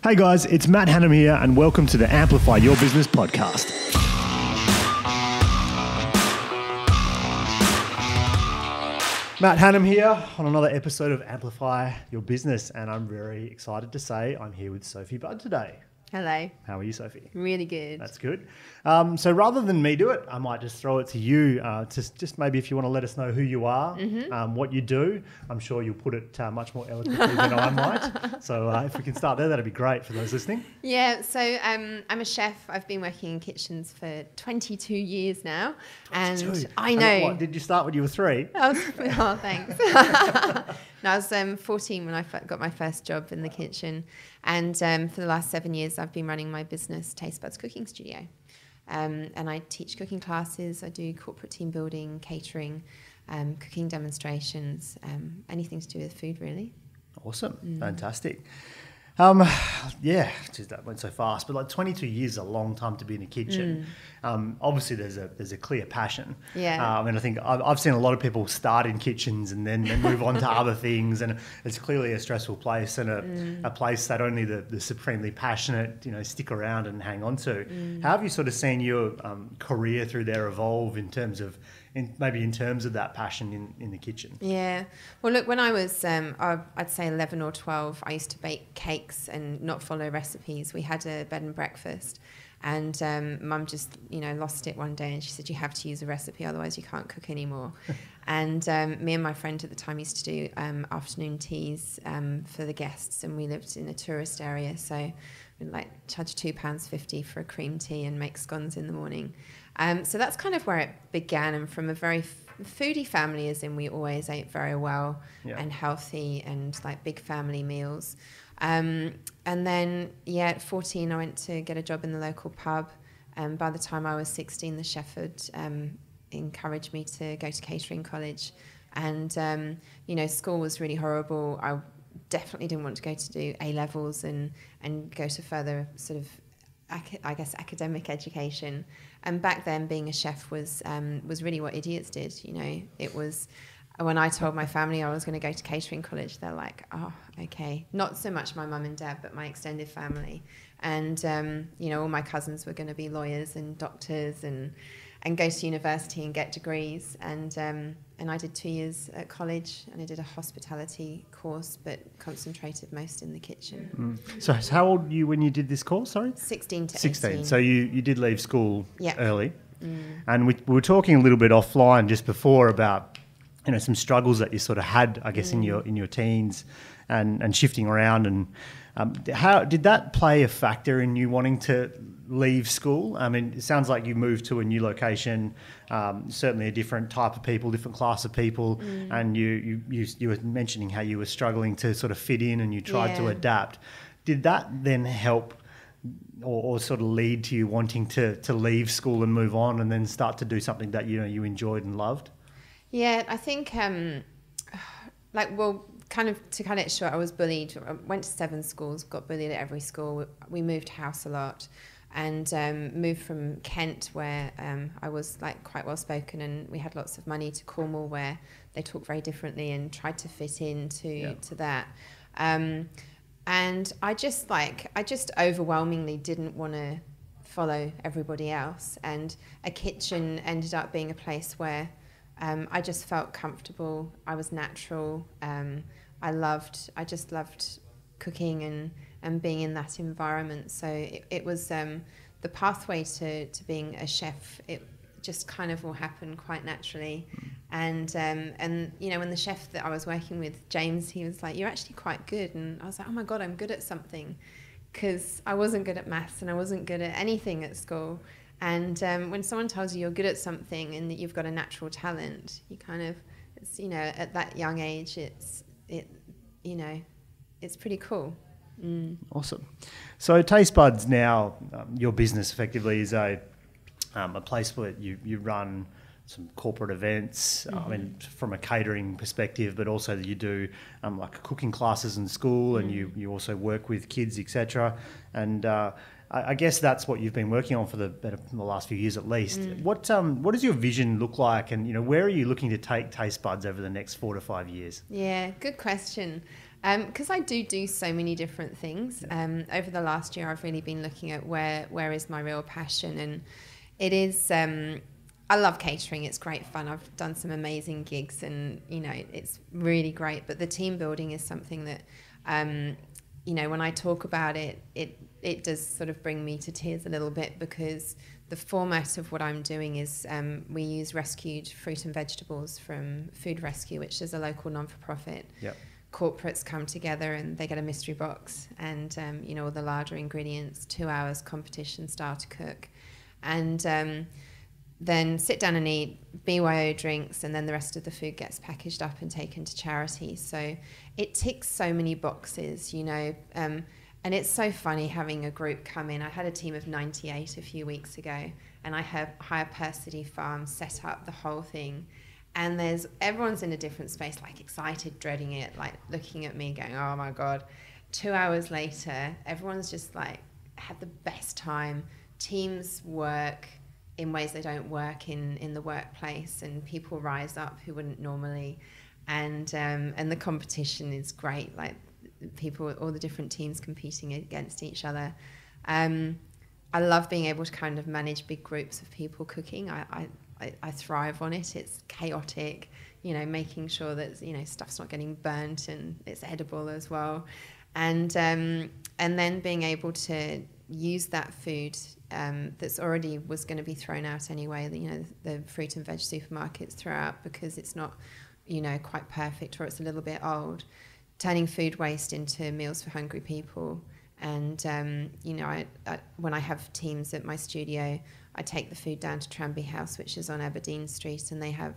Hey guys, it's Matt Hanham here and welcome to the Amplify Your Business podcast. Matt Hanham here on another episode of Amplify Your Business, and I'm very excited to say I'm here with Sophie Budd today. Hello. How are you, Sophie? Really good. That's good. So rather than me do it, I might just throw it to you. Just maybe if you want to let us know who you are, what you do. I'm sure you'll put it much more eloquently than I might. So if we can start there, that'd be great for those listening. Yeah, so I'm a chef. I've been working in kitchens for 22 years now. 22. And I know. And what, did you start when you were 3? Oh, thanks. No, I was 14 when I got my first job in the kitchen. And for the last 7 years, I've been running my business, Taste Buds Cooking Studio. And I teach cooking classes. I do corporate team building, catering, cooking demonstrations, anything to do with food, really. Awesome. Fantastic. Geez, that went so fast, but like 22 years is a long time to be in a kitchen. Obviously there's a clear passion. Yeah. And I think I've seen a lot of people start in kitchens and then move on to other things, and it's clearly a stressful place and a place that only the supremely passionate, stick around and hang on to. How have you sort of seen your career through there evolve in terms of that passion in the kitchen? Yeah. Well, look, when I was, I'd say 11 or 12, I used to bake cakes and not follow recipes. We had a bed and breakfast, and Mum just, lost it one day, and she said, you have to use a recipe, otherwise you can't cook anymore. And me and my friend at the time used to do afternoon teas for the guests, and we lived in a tourist area, so we'd charge £2.50 for a cream tea and make scones in the morning. So that's kind of where it began, and from a very foodie family, as in we always ate very well and healthy and big family meals. And then, at 14, I went to get a job in the local pub. And by the time I was 16, the chef had encouraged me to go to catering college. And, school was really horrible. I definitely didn't want to go to do A-levels and go to further sort of, academic education. And back then, being a chef was really what idiots did. It was when I told my family I was going to go to catering college, they're like, "Oh, okay." Not so much my mum and dad, but my extended family. And all my cousins were going to be lawyers and doctors and go to university and get degrees. And I did 2 years at college, and I did a hospitality course, but concentrated most in the kitchen. So how old were you when you did this course, sorry? 16 to 16. 18. So you did leave school early. And we were talking a little bit offline just before about some struggles that you sort of had, I guess, in your teens and shifting around. And how did that play a factor in you wanting to leave school? I mean, it sounds like you moved to a new location, certainly a different type of people, different class of people, and you were mentioning how you were struggling to sort of fit in and you tried to adapt. Did that then help or sort of lead to you wanting to leave school and move on and then start to do something that you enjoyed and loved? Yeah, I think, kind of to cut it short, I was bullied. I went to 7 schools, got bullied at every school. We moved house a lot, and moved from Kent, where I was quite well spoken, and we had lots of money, to Cornwall, where they talk very differently, and tried to fit into to that. And I just overwhelmingly didn't want to follow everybody else, and a kitchen ended up being a place where I just felt comfortable. I was natural. I just loved cooking and being in that environment. So it was the pathway to being a chef. It just kind of all happened quite naturally. And when the chef that I was working with, James, he was like, "You're actually quite good." And I was like, "Oh my God, I'm good at something," because I wasn't good at maths and I wasn't good at anything at school. And when someone tells you you're good at something and that you've got a natural talent, you kind of, at that young age, it's pretty cool. Awesome. So Taste Buds now, your business effectively is a place where you run some corporate events, I mean, from a catering perspective, but also that you do cooking classes in school, and you also work with kids, etc. And I guess that's what you've been working on for the last few years at least. What does your vision look like, and where are you looking to take Taste Buds over the next 4 to 5 years? Yeah, good question. Because I do so many different things. Over the last year, I've really been looking at where is my real passion, and it is. I love catering. It's great fun. I've done some amazing gigs, and it's really great. But the team building is something that, when I talk about it, it does sort of bring me to tears a little bit, because the format of what I'm doing is we use rescued fruit and vegetables from Food Rescue, which is a local non-for-profit. Yep. Corporates come together and they get a mystery box and, all the larger ingredients, 2 hours competition style to cook. And then sit down and eat, BYO drinks, and then the rest of the food gets packaged up and taken to charity. So it ticks so many boxes, and it's so funny having a group come in. I had a team of 98 a few weeks ago, and I have Higher Persody Farm set up the whole thing. And everyone's in a different space, like excited, dreading it, like looking at me going, oh my God. 2 hours later, everyone's just like had the best time. Teams work in ways they don't work in the workplace, and people rise up who wouldn't normally. And the competition is great. Like, people, all the different teams competing against each other. I love being able to kind of manage big groups of people cooking. I thrive on it. It's chaotic, making sure that stuff's not getting burnt and it's edible as well, and then being able to use that food that's already was going to be thrown out anyway. The fruit and veg supermarkets throw out because it's not quite perfect, or it's a little bit old. Turning food waste into meals for hungry people. And, when I have teams at my studio, I take the food down to Tranby House, which is on Aberdeen Street, and they have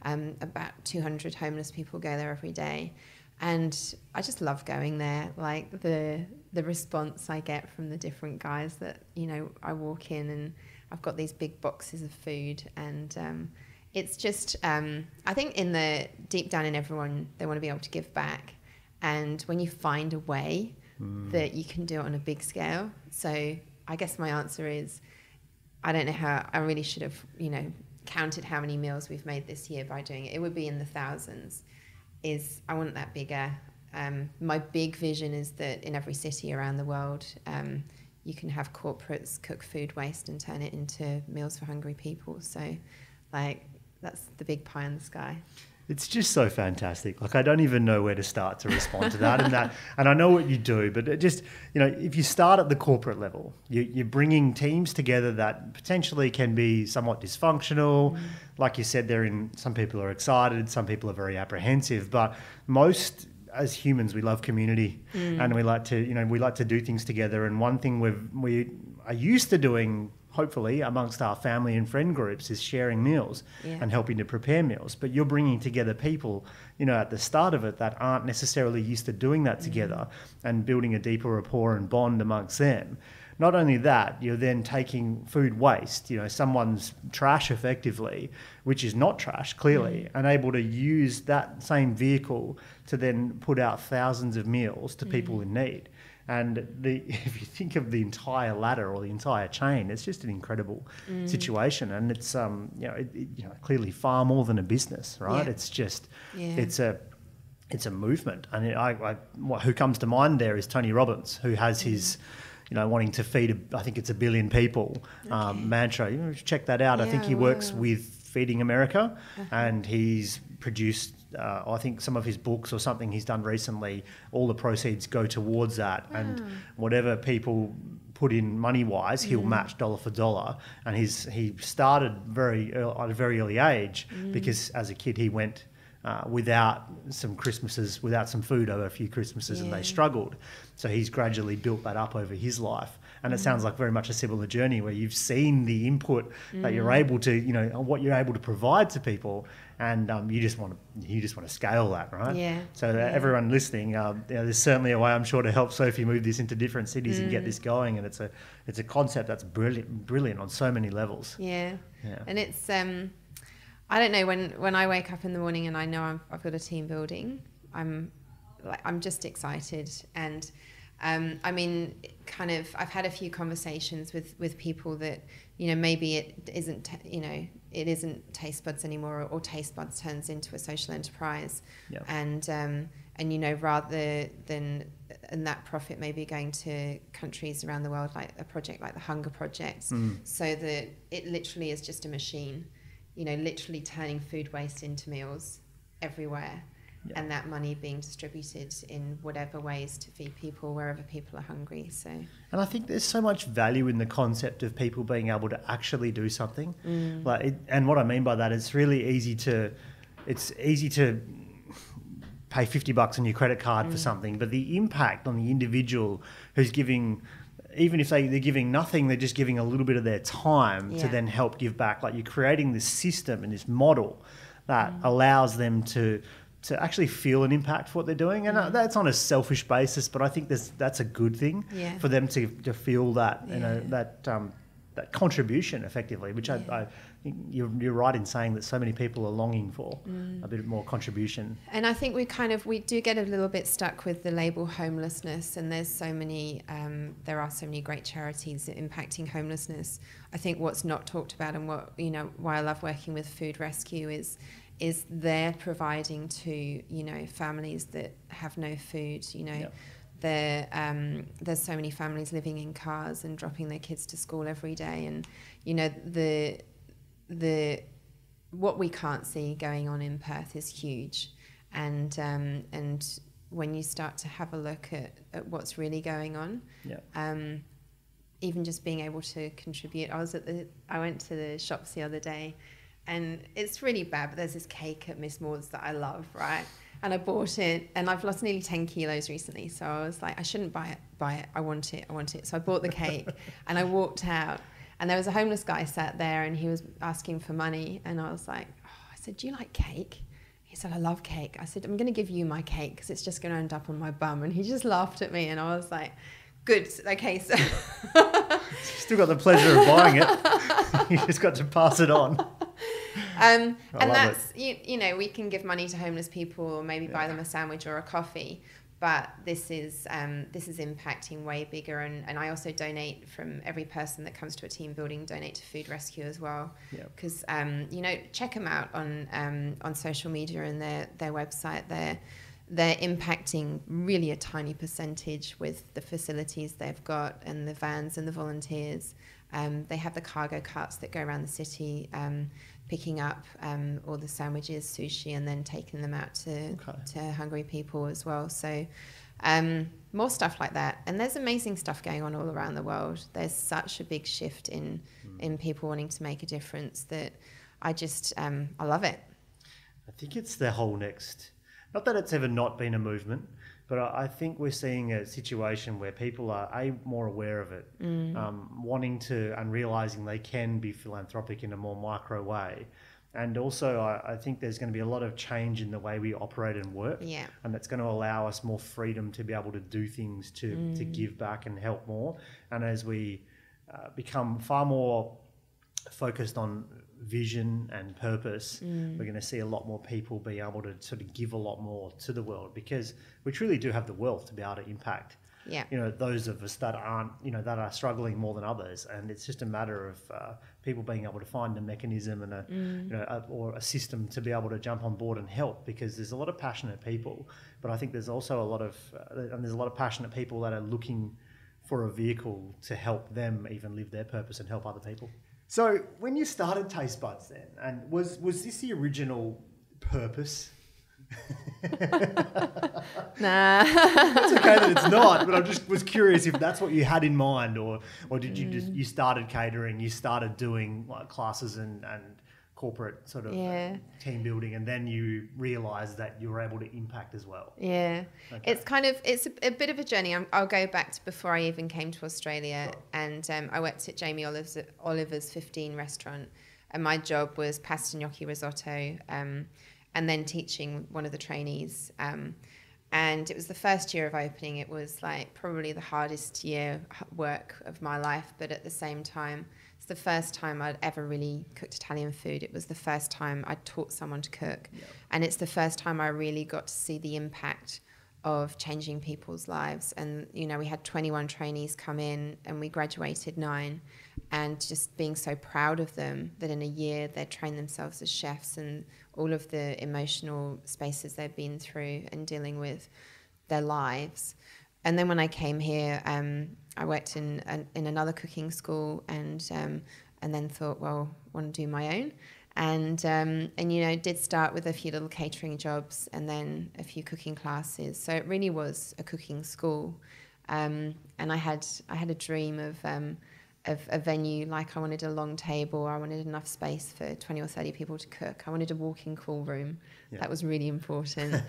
about 200 homeless people go there every day. And I just love going there. Like, the response I get from the different guys that, I walk in and I've got these big boxes of food, and it's just, I think deep down in everyone, they want to be able to give back. And when you find a way that you can do it on a big scale. So I guess my answer is, I don't know how, I really should have, counted how many meals we've made this year by doing it. It would be in the thousands. I want that bigger. My big vision is that in every city around the world, you can have corporates cook food waste and turn it into meals for hungry people. So, that's the big pie in the sky. It's just so fantastic. Like, I don't even know where to start to respond to that. And I know what you do, but it just, if you start at the corporate level, you're bringing teams together that potentially can be somewhat dysfunctional. Like you said, some people are excited, some people are very apprehensive, but most, as humans, we love community, and we like to do things together. And one thing we are used to doing, hopefully, amongst our family and friend groups, is sharing meals and helping to prepare meals. But you're bringing together people, at the start of it, that aren't necessarily used to doing that together, and building a deeper rapport and bond amongst them. Not only that, you're then taking food waste, someone's trash effectively, which is not trash, clearly, and able to use that same vehicle to then put out thousands of meals to people in need. And if you think of the entire ladder or the entire chain, it's just an incredible situation. And it's clearly far more than a business, right? Yeah. It's just it's a movement. And who comes to mind there is Tony Robbins, who has his wanting to feed I think it's 1 billion people mantra. Check that out. I think he works with Feeding America, and he's produced I think some of his books or something he's done recently. All the proceeds go towards that, and whatever people put in money wise, he'll match dollar for dollar. And he started at a very early age, because as a kid he went without some food over a few Christmases, and they struggled. So he's gradually built that up over his life. And it sounds like very much a similar journey, where you've seen the input that you're able to, what you're able to provide to people, and you just want to scale that, right? Yeah. So everyone listening, there's certainly a way, I'm sure, to help Sophie move this into different cities and get this going. And it's a concept that's brilliant on so many levels. Yeah. And it's I don't know, when I wake up in the morning and I know I've got a team building, I'm just excited. And I mean, kind of, I've had a few conversations with people that, maybe it isn't, it isn't Taste Buds anymore, or Taste Buds turns into a social enterprise. Yep. And And, you know, rather than, and that profit maybe going to countries around the world, like a project like the Hunger Project, so that it literally is just a machine, you know, literally turning food waste into meals everywhere. Yeah. And that money being distributed in whatever ways to feed people wherever people are hungry. So, and I think there's so much value in the concept of people being able to actually do something. And what I mean by that, it's easy to pay $50 on your credit card for something, but the impact on the individual who's giving, even if they're giving nothing, they're just giving a little bit of their time to then help give back. Like, you're creating this system and this model that allows them to actually feel an impact for what they're doing. And that's on a selfish basis, but I think that's a good thing for them to feel that, you know, that contribution effectively, which I think you're right in saying that so many people are longing for a bit more contribution. And I think we do get a little bit stuck with the label homelessness, and there are so many great charities impacting homelessness. I think what's not talked about, and what, you know, why I love working with Food Rescue is they're providing to, you know, families that have no food, you know. There's so many families living in cars and dropping their kids to school every day, and, you know, the what we can't see going on in Perth is huge, and when you start to have a look at what's really going on, even just being able to contribute. I went to the shops the other day, and it's really bad, but there's this cake at Miss Maud's that I love, right? And I bought it, and I've lost nearly 10 kilos recently, so I was like, I shouldn't buy it, I want it. So I bought the cake, and I walked out, and there was a homeless guy sat there, and he was asking for money, and I was like, I said, do you like cake? He said, I love cake. I said, I'm going to give you my cake, because it's just going to end up on my bum. And he just laughed at me, and I was like, good, okay, so... Still got the pleasure of buying it. You just got to pass it on. And that's, you know, we can give money to homeless people, or maybe buy them a sandwich or a coffee, but this is impacting way bigger. And I also donate, from every person that comes to a team building, donate to Food Rescue as well, because you know, check them out on social media and their website. They're impacting really a tiny percentage with the facilities they've got, and the vans and the volunteers. They have the cargo carts that go around the city, picking up all the sandwiches, sushi, and then taking them out to hungry people as well. So more stuff like that. And there's amazing stuff going on all around the world. There's such a big shift in people wanting to make a difference that I love it. I think it's the whole next... Not that it's ever not been a movement, but I think we're seeing a situation where people are more aware of it, wanting to and realising they can be philanthropic in a more micro way. And also I think there's going to be a lot of change in the way we operate and work, and that's going to allow us more freedom to be able to do things, to give back and help more. And as we become far more focused on vision and purpose, we're going to see a lot more people be able to sort of give a lot more to the world, because we truly do have the wealth to be able to impact, you know, those of us that aren't, you know, that are struggling more than others. And it's just a matter of people being able to find a mechanism and or a system to be able to jump on board and help, because there's a lot of passionate people, but I think there's also a lot of passionate people that are looking for a vehicle to help them even live their purpose and help other people. So when you started Taste Buds then, and was this the original purpose? Nah. It's okay that it's not, but I just was curious if that's what you had in mind, or did you started catering, you started doing like classes and corporate sort of team building, and then you realised that you were able to impact as well. Okay. It's a bit of a journey. I'll go back to before I even came to Australia, and I worked at Jamie Oliver's 15 restaurant, and my job was pasta gnocchi risotto, and then teaching one of the trainees. And it was the first year of opening. It was like probably the hardest year work of my life, but at the same time, it's the first time I'd ever really cooked Italian food. It was the first time I'd taught someone to cook. And it's the first time I really got to see the impact of changing people's lives. And, you know, we had 21 trainees come in, and we graduated 9. and just being so proud of them that in a year they'd trained themselves as chefs, and all of the emotional spaces they've been through and dealing with their lives. And then when I came here, I worked in another cooking school, and then thought, well, I want to do my own. And you know, did start with a few little catering jobs and then a few cooking classes. So it really was a cooking school. And I had a dream of a venue. Like, I wanted a long table. I wanted enough space for 20 or 30 people to cook. I wanted a walk-in cool room. Yeah. That was really important.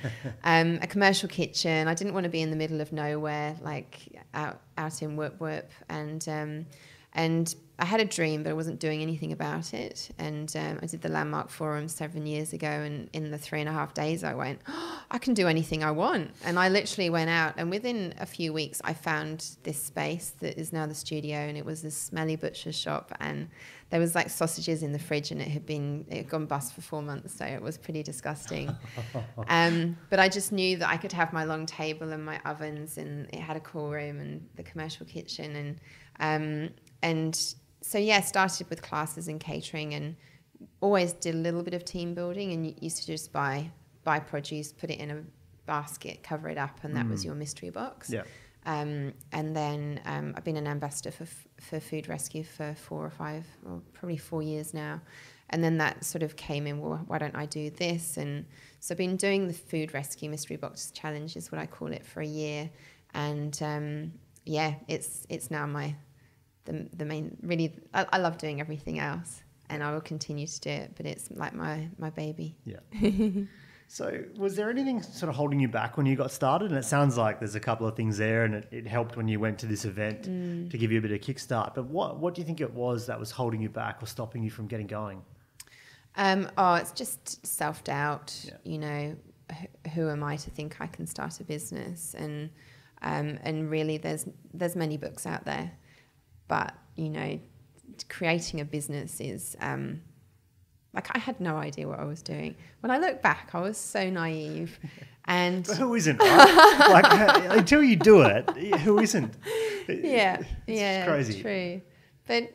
A commercial kitchen. I didn't want to be in the middle of nowhere, like out in Whoop. And I had a dream, but I wasn't doing anything about it. And I did the Landmark Forum 7 years ago, and in the 3.5 days I went, oh, I can do anything I want. And I literally went out, and within a few weeks I found this space that is now the studio, and it was this smelly butcher's shop, and there was like sausages in the fridge, and it had gone bust for 4 months, so it was pretty disgusting. But I just knew that I could have my long table and my ovens, and it had a cool room and the commercial kitchen, and so yeah, started with classes and catering, and always did a little bit of team building, and used to just buy produce, put it in a basket, cover it up, and that was your mystery box. Yeah. And then I've been an ambassador for Food Rescue for 4 or 5, or probably 4 years now. And then that sort of came in, well, why don't I do this? And so I've been doing the Food Rescue Mystery Box Challenge, is what I call it, for a year. And yeah, it's now the main, really, I love doing everything else, and I will continue to do it, but it's like my baby. Yeah. So was there anything sort of holding you back when you got started? And it sounds like there's a couple of things there, and it helped when you went to this event to give you a bit of kickstart. But what do you think it was that was holding you back or stopping you from getting going? It's just self-doubt. Yeah. You know, who am I to think I can start a business? And really there's many books out there, but, you know, creating a business is... like, I had no idea what I was doing. When I look back, I was so naive. And but who isn't, right? Like, until you do it, who isn't? Yeah, it's crazy. True. But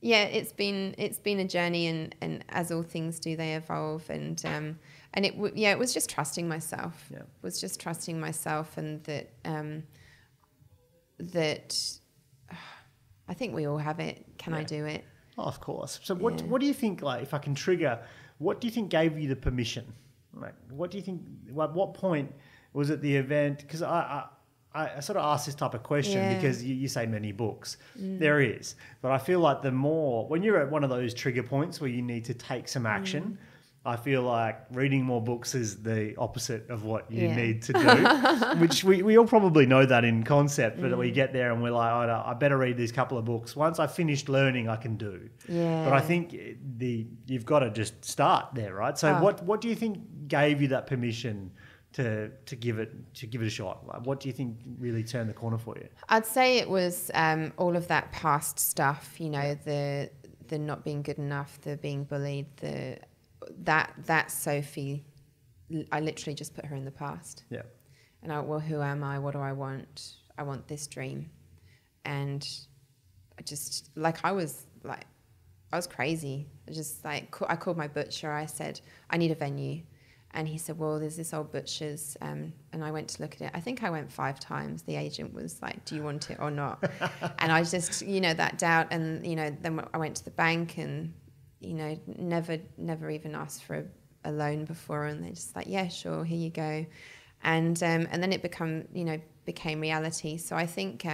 yeah, it's been a journey, and as all things do, they evolve. And it was just trusting myself. Yeah. It was just trusting myself, and that I think we all have it. Can I do it? Oh, of course. So what do you think, like, if I can trigger, what do you think gave you the permission? Like, what do you think, at what point was it the event? Because I sort of ask this type of question because you say many books. There is. But I feel like when you're at one of those trigger points where you need to take some action, I feel like reading more books is the opposite of what you need to do, which we all probably know that in concept, but we get there and we're like, oh, I better read these couple of books. Once I've finished learning, I can do. Yeah. But I think you've got to just start there, right? So what do you think gave you that permission to give it a shot? Like, what do you think really turned the corner for you? I'd say it was all of that past stuff, you know, the not being good enough, the being bullied, that Sophie, I literally just put her in the past. Yeah. And well, who am I? What do I want? I want this dream. And I was crazy. I called my butcher. I said, I need a venue. And he said, well, there's this old butcher's. And I went to look at it. I think I went 5 times. The agent was like, do you want it or not? And I just, you know, that doubt. And, you know, then I went to the bank, and, you know, never even asked for a loan before, and they're just like, yeah, sure, here you go. And then it became reality. So I think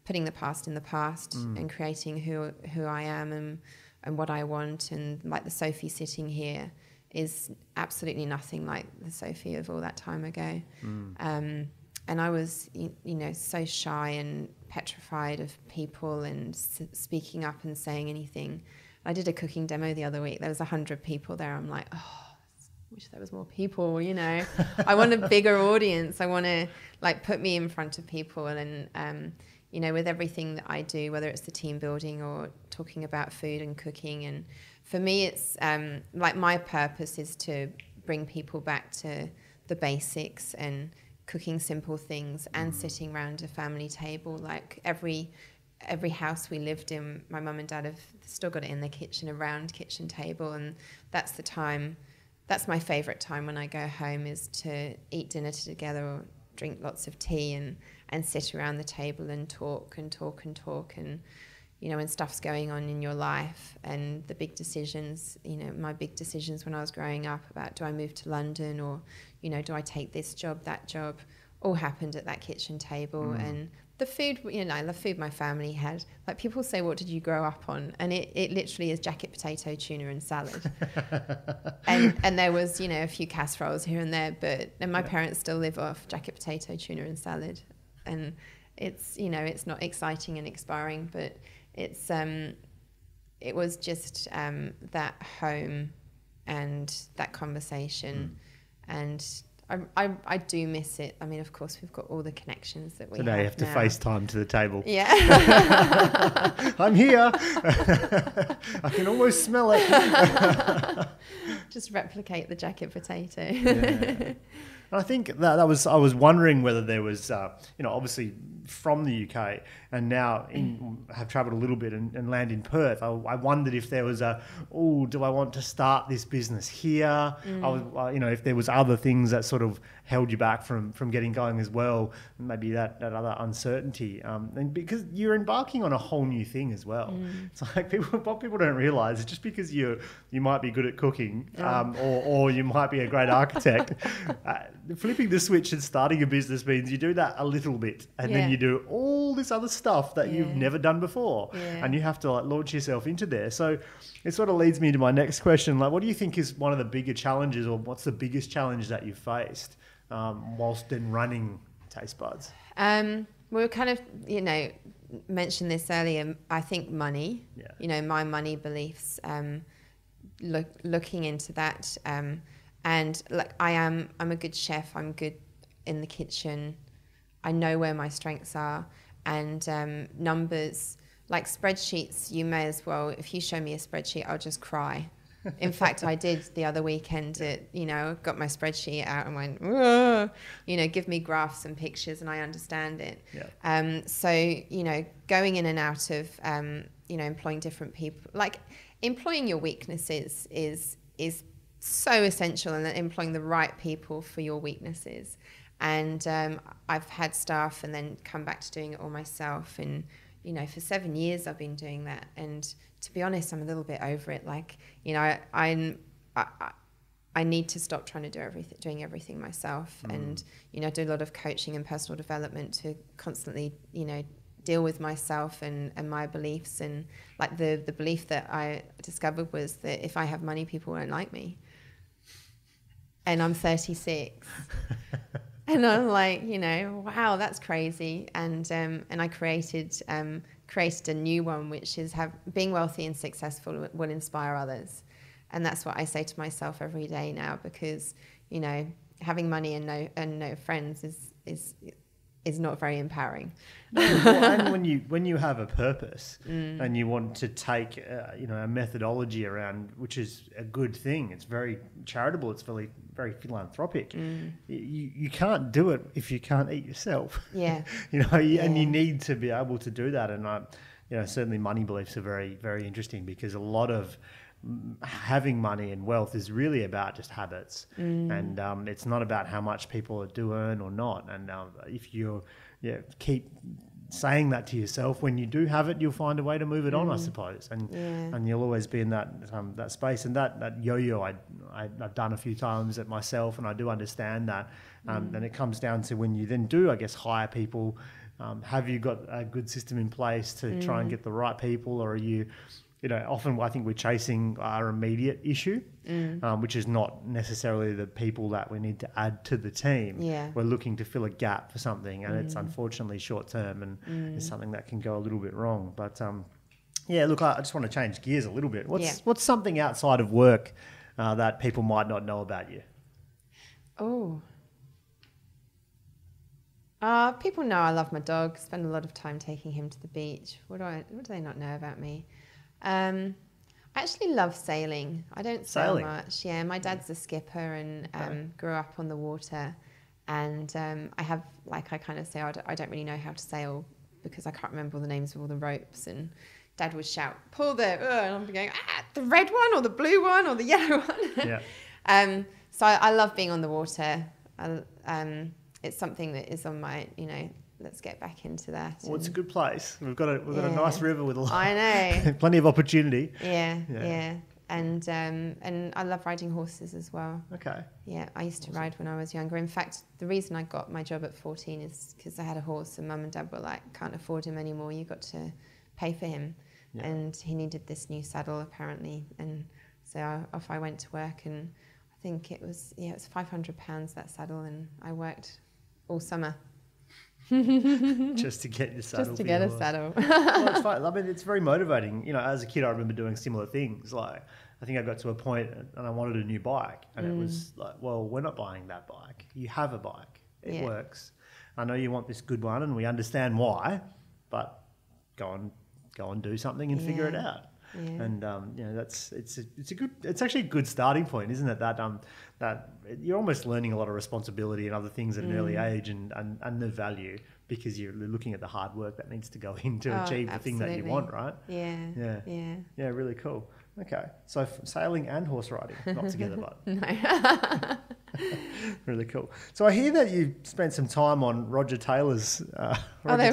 putting the past in the past and creating who I am and what I want, and like the Sophie sitting here is absolutely nothing like the Sophie of all that time ago. And I was, you know, so shy and petrified of people and speaking up and saying anything. I did a cooking demo the other week. There was 100 people there. I'm like, oh, I wish there was more people, you know. I want a bigger audience. I want to, like, put me in front of people. And, you know, with everything that I do, whether it's the team building or talking about food and cooking. And for me, it's like, my purpose is to bring people back to the basics and cooking simple things and sitting around a family table. Like, every every house we lived in, my mum and dad have still got it in their kitchen, a round kitchen table, and that's the time. That's my favourite time when I go home, is to eat dinner together or drink lots of tea and sit around the table and talk and talk and talk, and you know, when stuff's going on in your life and the big decisions, you know, my big decisions when I was growing up about, do I move to London, or, you know, do I take this job, that job, all happened at that kitchen table. And the food, you know, the food my family had, like people say, what did you grow up on? And it literally is jacket potato, tuna and salad. and there was, you know, a few casseroles here and there, and my parents still live off jacket potato, tuna and salad. And it's, you know, it's not exciting and inspiring, but it's it was just that home and that conversation, and I do miss it. I mean, of course, we've got all the connections that we have now. Today you have to FaceTime to the table. Yeah. I'm here. I can almost smell it. Just replicate the jacket potato. Yeah. I think that was, I was wondering whether there was, you know, obviously from the UK and now have travelled a little bit and land in Perth. I wondered if there was do I want to start this business here? I was, you know, if there was other things that sort of held you back from getting going as well, maybe that other uncertainty. And because you're embarking on a whole new thing as well. It's like what people don't realise is just because you might be good at cooking or you might be a great architect, flipping the switch and starting a business means you do that a little bit and then you do all this other stuff that you've never done before, and you have to like launch yourself into there. So it sort of leads me to my next question. Like, what do you think is one of the bigger challenges, or what's the biggest challenge that you've faced whilst then running Taste Buds? We kind of, you know, mentioned this earlier. I think money, you know, my money beliefs, looking into that, and like I'm a good chef. I'm good in the kitchen. I know where my strengths are, and numbers, like spreadsheets, you may as well, if you show me a spreadsheet, I'll just cry. In fact, I did the other weekend, you know, got my spreadsheet out and went, whoa, you know, give me graphs and pictures and I understand it. So, you know, going in and out of, you know, employing different people, like employing your weaknesses is so essential, and employing the right people for your weaknesses. And I've had staff and then come back to doing it all myself. And, you know, for 7 years I've been doing that. And to be honest, I'm a little bit over it. Like, you know, I need to stop trying to doing everything myself. And, you know, do a lot of coaching and personal development to constantly, you know, deal with myself and my beliefs. And like the belief that I discovered was that if I have money, people won't like me. And I'm 36. And I'm like, you know, wow, that's crazy. And I created a new one, which is being wealthy and successful will inspire others. And that's what I say to myself every day now, because, you know, having money and no friends is not very empowering. And when you have a purpose and you want to take you know, a methodology around, which is a good thing, it's very charitable, it's very very philanthropic. You can't do it if you can't eat yourself. You know, and you need to be able to do that. And you know, certainly money beliefs are very very interesting, because a lot of having money and wealth is really about just habits, and it's not about how much people do earn or not. And if you keep saying that to yourself, when you do have it, you'll find a way to move it on, I suppose, and you'll always be in that space. And that yo-yo I've done a few times at myself, and I do understand that. And it comes down to when you then do, I guess, hire people. Have you got a good system in place to try and get the right people, or are you? You know, often I think we're chasing our immediate issue, which is not necessarily the people that we need to add to the team. We're looking to fill a gap for something, and it's unfortunately short term, and it's something that can go a little bit wrong. But yeah, look, I just want to change gears a little bit. What's something outside of work that people might not know about you? People know I love my dog. Spend a lot of time taking him to the beach. What do they not know about me? I actually love sailing. I don't sail much. Yeah, my dad's a skipper and grew up on the water. And I have, like I kind of say, I don't really know how to sail because I can't remember all the names of all the ropes, and Dad would shout, pull and I'm going, the red one or the blue one or the yellow one. Yeah. So I love being on the water. It's something that is on my, let's get back into that. Well, it's a good place. We've got a nice river with a lot. I know. Plenty of opportunity. Yeah. And I love riding horses as well. Okay. Yeah, I used to ride when I was younger. In fact, the reason I got my job at 14 is because I had a horse and Mum and Dad were like, can't afford him anymore. You got to pay for him. Yeah. And he needed this new saddle apparently. And so off I went to work, and I think it was £500 that saddle, and I worked all summer. Just to get your saddle. Just to get a saddle. Well, it's fun. I mean, it's very motivating. As a kid, I remember doing similar things. Like, I think I got to a point and I wanted a new bike, and it was like, well, we're not buying that bike. You have a bike. It works. I know you want this good one, and we understand why, but go and do something and figure it out. Yeah. And it's actually a good starting point, isn't it? That you're almost learning a lot of responsibility and other things at an early age, and the value, because you're looking at the hard work that needs to go in to achieve the thing that you want, right? Yeah, really cool. Okay, so sailing and horse riding, not together, but no. Really cool. So I hear that you spent some time on Roger Taylor's sailboat,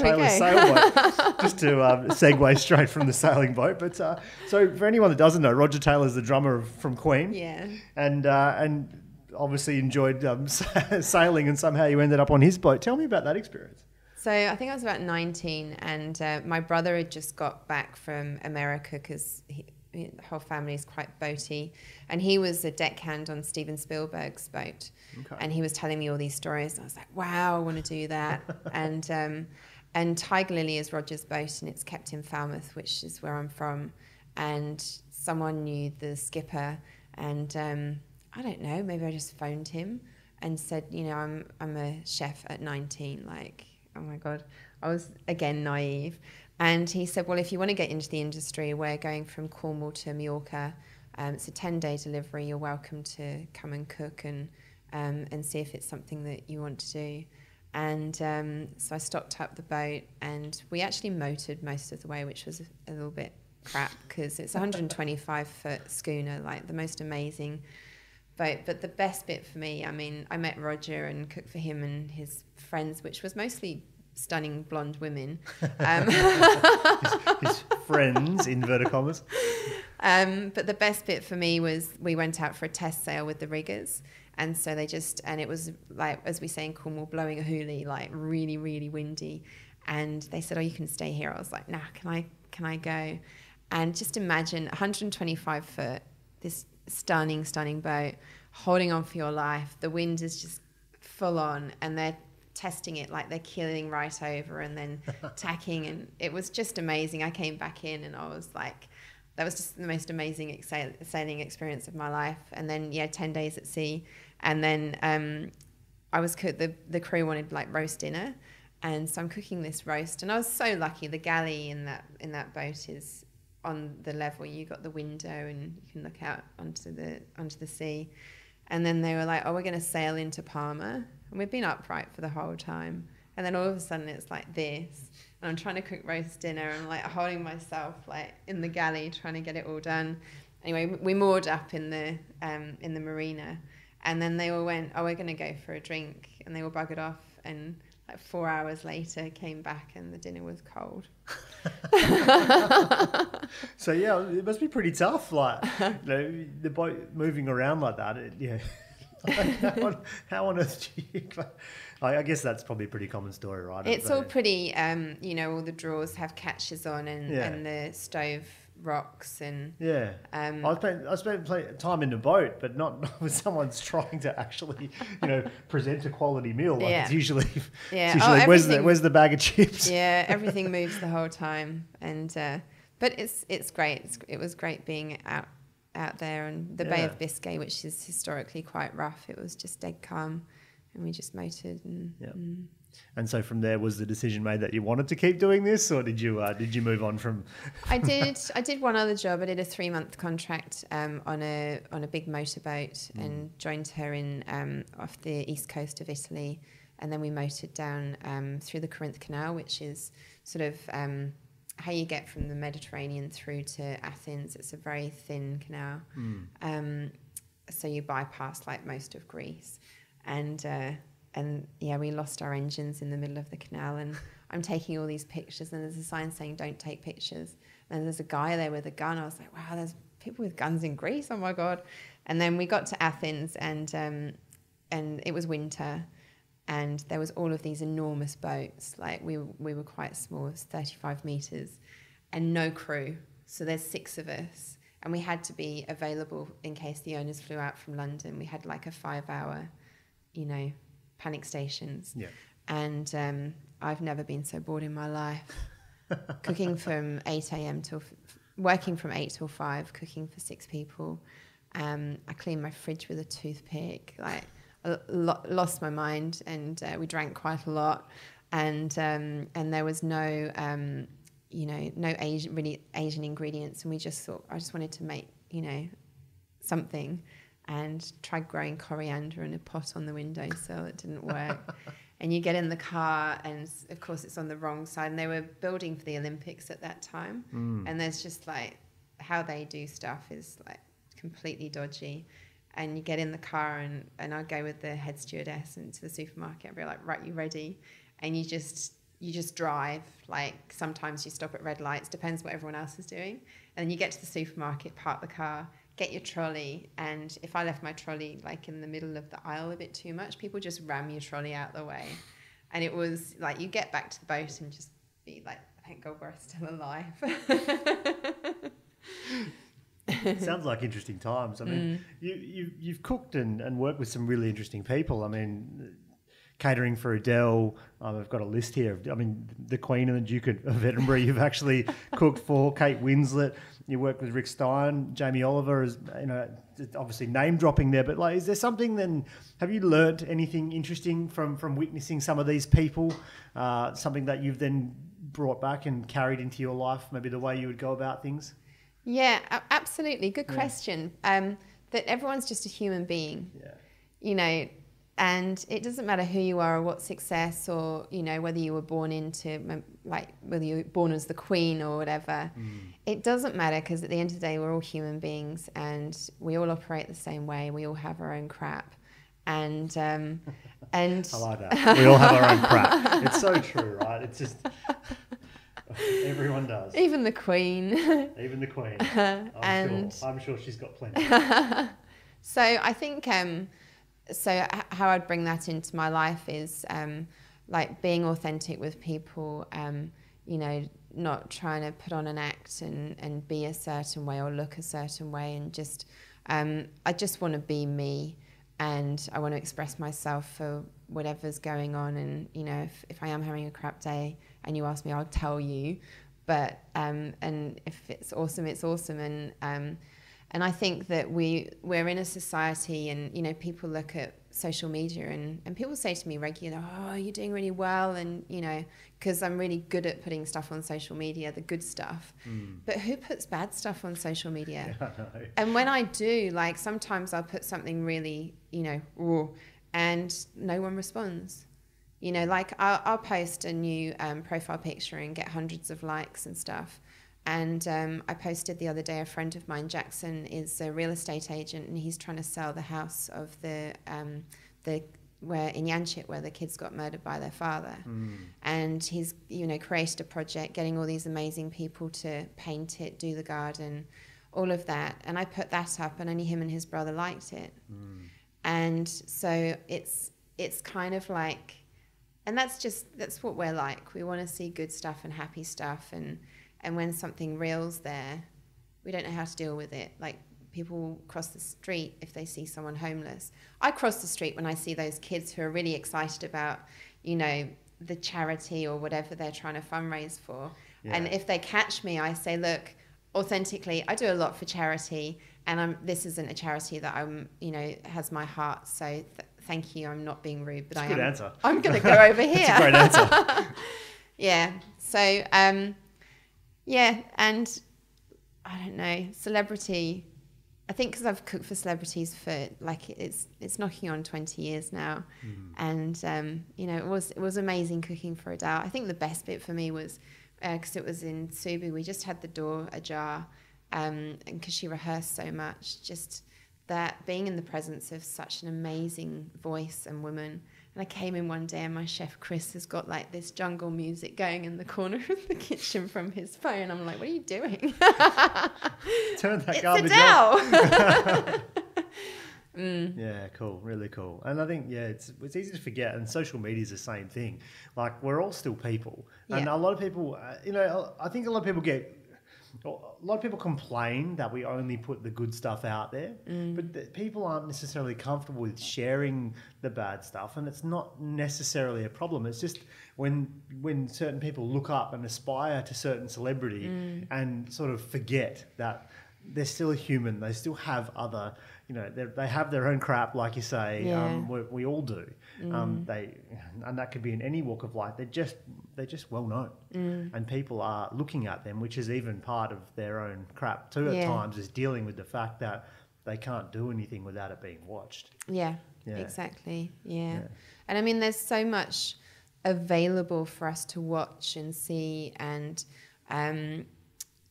just to segue straight from the sailing boat. But so for anyone that doesn't know, Roger Taylor's the drummer from Queen. Yeah. And obviously enjoyed sailing, and somehow you ended up on his boat. Tell me about that experience. So I think I was about 19, and my brother had just got back from America because the whole family is quite boaty, and he was a deckhand on Steven Spielberg's boat. Okay. And he was telling me all these stories, and I was like, wow, I want to do that. And Tiger Lily is Roger's boat, and it's kept in Falmouth, which is where I'm from, and someone knew the skipper, and I don't know, maybe I just phoned him and said, I'm a chef at 19, like, oh my God, I was again naive. And he said, well, if you want to get into the industry, we're going from Cornwall to Mallorca. It's a 10-day delivery. You're welcome to come and cook and see if it's something that you want to do. And so I stocked up the boat, and we actually motored most of the way, which was a little bit crap because it's a 125-foot schooner, like the most amazing boat. But the best bit for me, I mean, I met Roger and cooked for him and his friends, which was mostly stunning blonde women. His friends, inverted commas. But the best bit for me was we went out for a test sail with the riggers, and so and it was like, as we say in Cornwall, blowing a hoolie, like really, really windy. And they said, oh, you can stay here. I was like, nah, can I go? And just imagine 125 foot, this stunning, stunning boat, holding on for your life. The wind is just full on, and they're testing it, like they're keeling right over and then tacking, and it was just amazing. I came back in and I was like, that was just the most amazing sailing experience of my life. And then 10 days at sea, and then I was the crew wanted like roast dinner, and so I'm cooking this roast, and I was so lucky. The galley in that boat is on the level. You got the window and you can look out onto the sea. And then they were like, oh, we're going to sail into Palma. And we've been upright for the whole time. And then all of a sudden it's like this. And I'm trying to cook roast dinner and like holding myself like in the galley, trying to get it all done. Anyway, we moored up in the marina. And then they all went, oh, we're going to go for a drink. And they all buggered off. And like 4 hours later came back and the dinner was cold. So yeah, it must be pretty tough, like the boat moving around like that. How on earth do you? I guess that's probably a pretty common story, right? It's all pretty. All the drawers have catches on, and the stove rocks, and I spent time in the boat, but not when someone's trying to actually present a quality meal. Like it's usually where's the bag of chips? Yeah, everything moves the whole time, and but it's great. It was great being out there, and the Bay of Biscay, which is historically quite rough. It was just dead calm, and we just motored. And so from there, was the decision made that you wanted to keep doing this, or did you move on from? I did one other job. I did a 3-month contract on a big motorboat and joined her in off the east coast of Italy, and then we motored down through the Corinth Canal, which is sort of how you get from the Mediterranean through to Athens. It's a very thin canal. So you bypass like most of Greece. And yeah, we lost our engines in the middle of the canal, and I'm taking all these pictures, and there's a sign saying don't take pictures. And there's a guy there with a gun. I was like, wow, there's people with guns in Greece. Oh my God. And then we got to Athens, and it was winter, and there was all of these enormous boats. Like we were quite small, it was 35 meters, and no crew. So there's 6 of us, and we had to be available in case the owners flew out from London. We had like a 5-hour, panic stations. Yeah. And I've never been so bored in my life. Cooking from 8 a.m. working from 8 till 5, cooking for 6 people. I cleaned my fridge with a toothpick. Like, lost my mind, and we drank quite a lot. And there was no Asian ingredients, and we just thought, I just wanted to make something, and tried growing coriander in a pot on the windowsill. It didn't work. And you get in the car, and of course it's on the wrong side, and they were building for the Olympics at that time. And there's just like how they do stuff is like completely dodgy. And you get in the car, and I'd go with the head stewardess into the supermarket and be like, right, you ready? And you just drive. Like, sometimes you stop at red lights, depends what everyone else is doing. And then you get to the supermarket, park the car, get your trolley, and if I left my trolley like in the middle of the aisle a bit too much, people just ram your trolley out the way. And it was like, you get back to the boat and just be like, thank God we're still alive. Sounds like interesting times. I mean, you've cooked and worked with some really interesting people. I mean, catering for Adele. I've got a list here. I mean, the Queen and the Duke of Edinburgh. You've actually cooked for Kate Winslet. You worked with Rick Stein, Jamie Oliver. Is obviously name dropping there. But like, is there something? Then have you learnt anything interesting from witnessing some of these people? Something that you've then brought back and carried into your life? Maybe the way you would go about things. Yeah, absolutely. Good question. That everyone's just a human being. Yeah. And it doesn't matter who you are or what success, or whether you were born whether you were born as the Queen or whatever. It doesn't matter, because at the end of the day, we're all human beings, and we all operate the same way. We all have our own crap, and I like that. We all have our own crap. It's so true, right? It's just everyone does. Even the Queen. Even the Queen. I'm sure she's got plenty. So I think. So how I'd bring that into my life is like being authentic with people, not trying to put on an act and be a certain way or look a certain way, and just I just want to be me, and I want to express myself for whatever's going on. And if I am having a crap day and you ask me, I'll tell you. But and if it's awesome, it's awesome. And I think that we're in a society, and people look at social media, and people say to me regularly, oh, you're doing really well, and because I'm really good at putting stuff on social media, the good stuff. But who puts bad stuff on social media? Yeah, I know. And when I do, like, sometimes I'll put something really raw, and no one responds. Like I'll post a new profile picture and get hundreds of likes and stuff. And I posted the other day, a friend of mine, Jackson, is a real estate agent, and he's trying to sell the house of where in Yanchit, where the kids got murdered by their father. And he's created a project, getting all these amazing people to paint it, do the garden, all of that. And I put that up, and only him and his brother liked it. And so it's kind of like, and that's what we're like. We want to see good stuff and happy stuff, and when something real's there, we don't know how to deal with it. Like, people cross the street if they see someone homeless. I cross the street when I see those kids who are really excited about, the charity or whatever they're trying to fundraise for. Yeah. And if they catch me, I say, look, authentically, I do a lot for charity, and this isn't a charity that has my heart. So thank you. I'm not being rude, but That's a good answer. I'm going to go over here. That's a great answer. Yeah. So, yeah, and I don't know, celebrity, I think because I've cooked for celebrities for like it's knocking on 20 years now, and you know, it was amazing cooking for Adele. I think the best bit for me was because it was in Subu, we just had the door ajar, and because she rehearsed so much, just that being in the presence of such an amazing voice and woman. And I came in one day and my chef Chris has got like this jungle music going in the corner of the kitchen from his phone. I'm like, what are you doing? Turn that it's garbage Adele. off. Yeah, cool, really cool. And I think, yeah, it's easy to forget, and social media is the same thing. Like, we're all still people. And a lot of people, you know, I think a lot of people complain that we only put the good stuff out there, but people aren't necessarily comfortable with sharing the bad stuff, and it's not necessarily a problem. It's just when certain people look up and aspire to certain celebrity and sort of forget that they're still a human. They still have other, you know, they have their own crap, like you say. Yeah. We all do. And that could be in any walk of life. They're just well known, and people are looking at them, which is even part of their own crap too. At times, is dealing with the fact that they can't do anything without it being watched. Yeah. Exactly. Yeah. And I mean, there's so much available for us to watch and see, and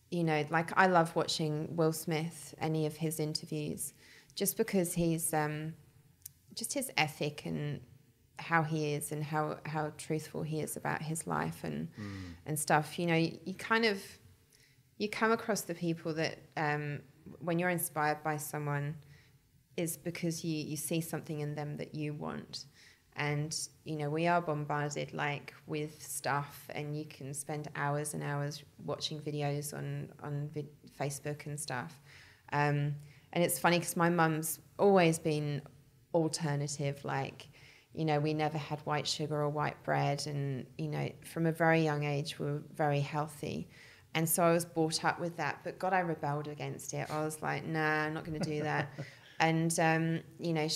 you know, like I love watching Will Smith, any of his interviews, just because he's just his ethic and how he is and how truthful he is about his life and stuff. You know, you come across the people that when you're inspired by someone is because you see something in them that you want. And, you know, we are bombarded like with stuff, and you can spend hours and hours watching videos on Facebook and stuff. And it's funny because my mum's always been alternative, like, you know, we never had white sugar or white bread, and, you know, from a very young age we were very healthy. And so I was brought up with that, but God, I rebelled against it. I was like, nah, I'm not going to do that. And, you know,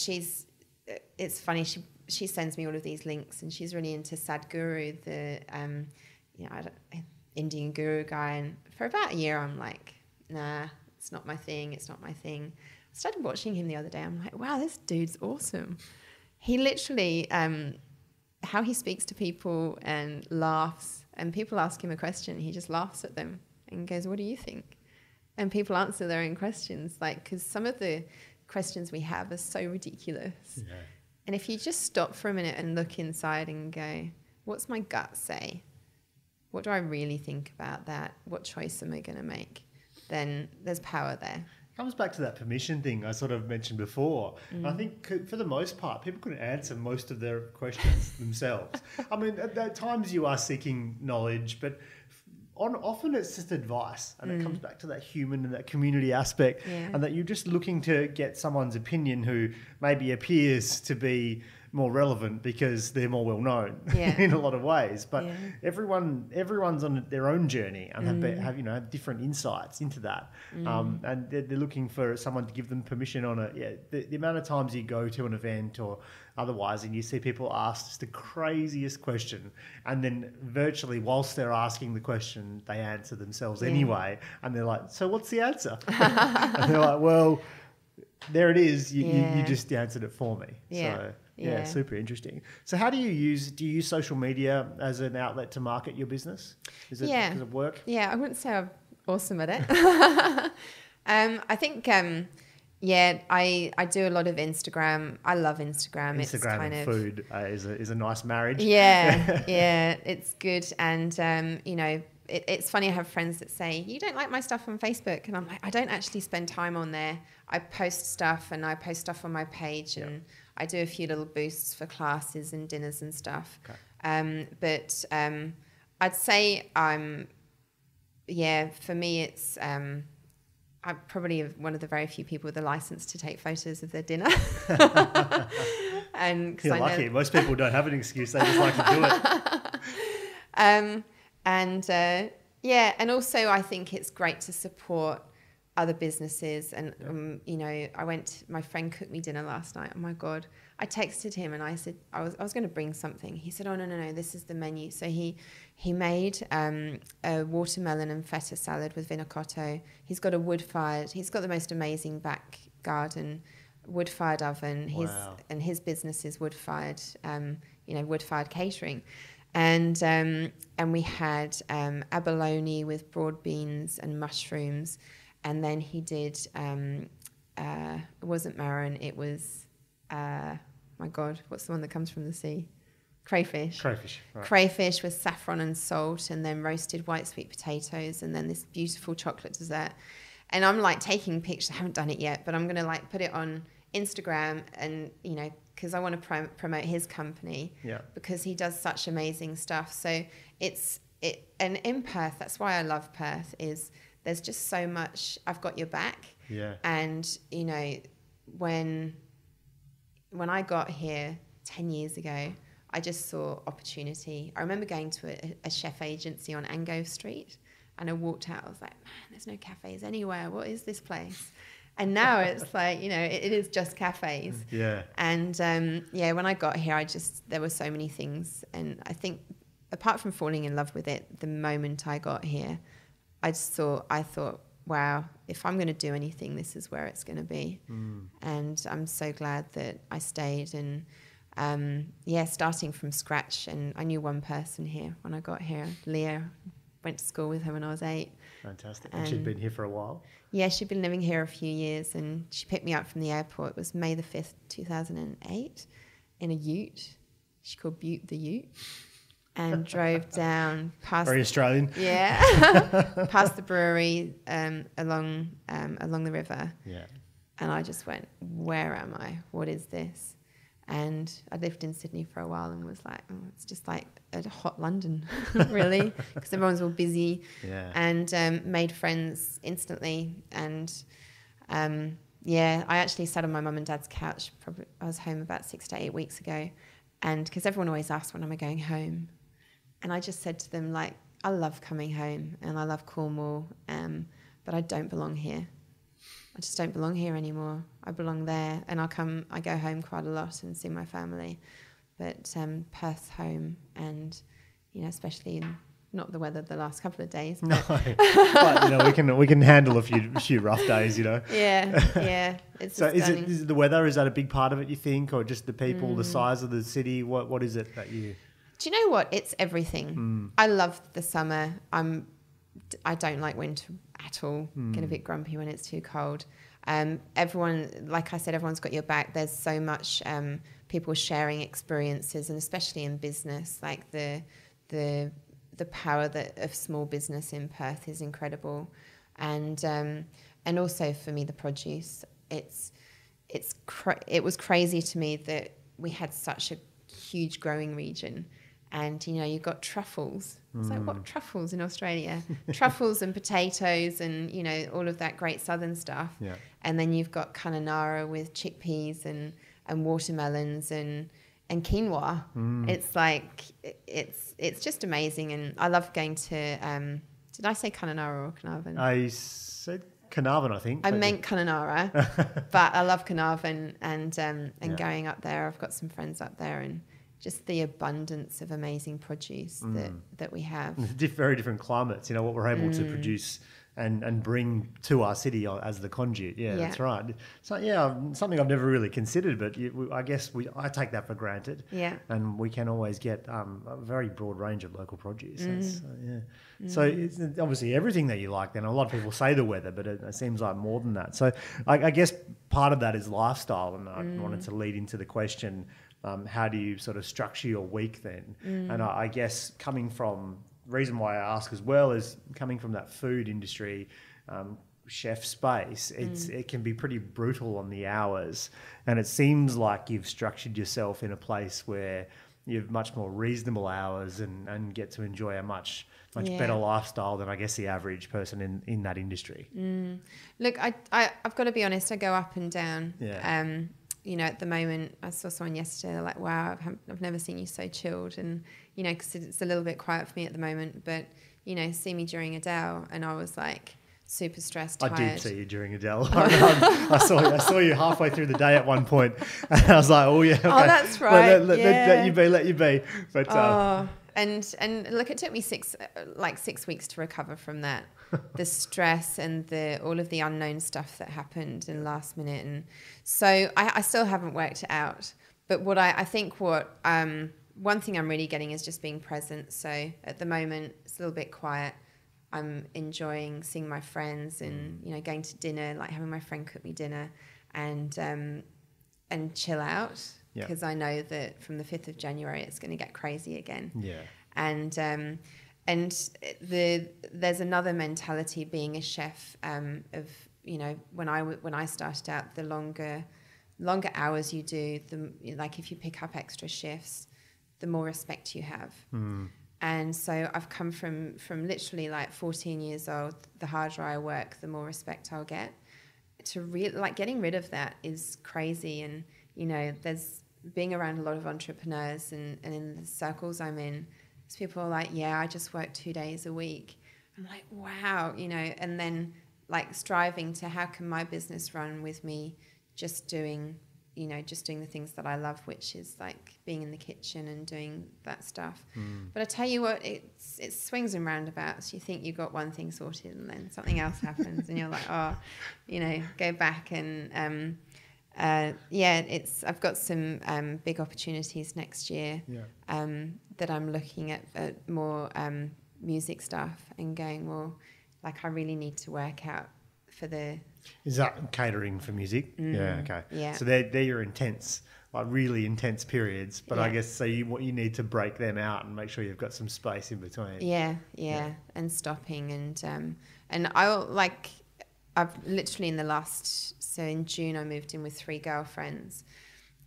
it's funny, she sends me all of these links, and she's really into Sadhguru, the you know, Indian guru guy. And for about a year, I'm like, nah, it's not my thing. I started watching him the other day. I'm like, wow, this dude's awesome. He literally, how he speaks to people and laughs, and people ask him a question, he just laughs at them and goes, what do you think? And people answer their own questions, like, because some of the questions we have are so ridiculous. Yeah. And if you just stop for a minute and look inside and go, what's my gut say? What do I really think about that? What choice am I going to make? Then there's power there. Comes back to that permission thing I sort of mentioned before. I think for the most part, people can answer most of their questions themselves. I mean, at times you are seeking knowledge, but often it's just advice, and it comes back to that human and that community aspect, and that you're just looking to get someone's opinion who maybe appears to be more relevant because they're more well known in a lot of ways. But everyone's on their own journey and have different insights into that. And they're looking for someone to give them permission on it. The amount of times you go to an event or otherwise and you see people ask just the craziest question, and then virtually whilst they're asking the question, they answer themselves anyway. And they're like, so what's the answer? And they're like, well, there it is. You just answered it for me. So yeah, super interesting. So how do you use social media as an outlet to market your business? Does it work? Yeah, I wouldn't say I'm awesome at it. I think, I do a lot of Instagram. I love Instagram. It's kind and food is a nice marriage. Yeah, it's good. And, you know, it's funny, I have friends that say, you don't like my stuff on Facebook. And I'm like, I don't actually spend time on there. I post stuff, and I post stuff on my page, and I do a few little boosts for classes and dinners and stuff. Okay. But I'd say for me, it's I'm probably one of the very few people with a license to take photos of their dinner. And you're lucky. Most people don't have an excuse. They just like to do it. And also I think it's great to support other businesses. And, you know, my friend cooked me dinner last night. Oh my God. I texted him and I said, I was going to bring something. He said, oh, no, this is the menu. So he made a watermelon and feta salad with vinacotto. He's got he's got the most amazing back garden, wood-fired oven. Wow. And his business is wood-fired, wood-fired catering. And we had abalone with broad beans and mushrooms. And then he did, it wasn't marron, it was, my God, what's the one that comes from the sea? Crayfish. Right. Crayfish with saffron and salt, and then roasted white sweet potatoes, and then this beautiful chocolate dessert. And I'm like taking pictures. I haven't done it yet, but I'm going to like put it on Instagram, and, you know, because I want to promote his company, because he does such amazing stuff. So and in Perth, that's why I love Perth, is there's just so much. I've got your back. Yeah. And, you know, when I got here 10 years ago, I just saw opportunity. I remember going to a chef agency on Angove Street, and I walked out. I was like, man, there's no cafes anywhere. What is this place? And now it's like, you know, it is just cafes. Yeah. And, when I got here, there were so many things. And I think, apart from falling in love with it, the moment I got here, I thought, wow, if I'm going to do anything, this is where it's going to be. And I'm so glad that I stayed. And starting from scratch. And I knew one person here when I got here, Leah. Went to school with her when I was 8. Fantastic. And she'd been here for a while? Yeah, she'd been living here a few years, and she picked me up from the airport. It was May the 5th, 2008, in a ute. She called Butte the Ute. And drove down past... Very Australian. Yeah. Past the brewery, along the river. Yeah. And I just went, where am I? What is this? And I lived in Sydney for a while and was like, oh, it's just like a hot London, really, because everyone's all busy. Yeah. And made friends instantly. And I actually sat on my mum and dad's couch. I was home about 6 to 8 weeks ago, and because everyone always asks, when am I going home? And I just said to them, like, I love coming home and I love Cornwall, but I don't belong here. I just don't belong here anymore. I belong there, and I go home quite a lot and see my family. But Perth's home, and, you know, especially in not the weather the last couple of days. But No, but, you know, we can handle a few rough days, you know. Yeah. It's so is the weather? Is that a big part of it, you think, or just the people, the size of the city? What is it that you? Do you know what? It's everything. I love the summer. I don't like winter at all. Get a bit grumpy when it's too cold. Everyone, like I said, everyone's got your back. There's so much people sharing experiences, and especially in business, like the power of small business in Perth is incredible. And also for me, the produce. It was crazy to me that we had such a huge growing region. And, you know, you've got truffles. It's like, what truffles in Australia? Truffles and potatoes and, you know, all of that great southern stuff. Yeah. And then you've got Kununurra with chickpeas and watermelons and quinoa. It's like, it's just amazing. And I love going to, did I say Kununurra or Carnarvon? I said Carnarvon, I think. I meant Kununurra, but I love Carnarvon and going up there. I've got some friends up there, and just the abundance of amazing produce that we have. Very different climates, you know, what we're able to produce and bring to our city as the conduit. Yeah, that's right. So, something I've never really considered, but I guess I take that for granted. Yeah. And we can always get a very broad range of local produce. So it's obviously everything that you like then. A lot of people say the weather, but it seems like more than that. So I guess part of that is lifestyle, and I wanted to lead into the question, how do you sort of structure your week then? And I guess coming from, the reason why I ask as well is coming from that food industry, chef space, it can be pretty brutal on the hours. And it seems like you've structured yourself in a place where you have much more reasonable hours and get to enjoy a much better lifestyle than I guess the average person in that industry. Look, I've got to be honest, I go up and down. Yeah. You know, at the moment, I saw someone yesterday, they're like, wow, I've never seen you so chilled. And, you know, because it's a little bit quiet for me at the moment, but, you know, see me during Adele. And I was like, super stressed, I tired. did see you during Adele. I saw you halfway through the day at one point, and I was like, "Oh yeah, okay. Oh, that's right. Let you be." But and look, it took me 6 weeks to recover from that. The stress and all of the unknown stuff that happened in last minute, and so I still haven't worked it out. But I think one thing I'm really getting is just being present. So at the moment, it's a little bit quiet. I'm enjoying seeing my friends and, you know, going to dinner, like having my friend cook me dinner and chill out, because I know that from the 5th of January it's going to get crazy again. Yeah. And there's another mentality being a chef of, you know, when I started out, the longer hours you do, like if you pick up extra shifts, the more respect you have. And so I've come from literally like 14 years old, the harder I work, the more respect I'll get. Getting rid of that is crazy. And, you know, there's being around a lot of entrepreneurs and in the circles I'm in, people are like, yeah, I just work 2 days a week. I'm like, wow, you know, and then like striving to how can my business run with me just doing the things that I love, which is like being in the kitchen and doing that stuff. But I tell you what, it swings and roundabouts. You think you got one thing sorted and then something else happens and you're like, oh, you know, go back and I've got some big opportunities next year that I'm looking at more music stuff and going, well, like I really need to work out for the... Is that catering for music? Yeah, okay. Yeah. So they're your intense, like really intense periods, but I guess so you need to break them out and make sure you've got some space in between. Yeah. And stopping and I've literally in June I moved in with 3 girlfriends,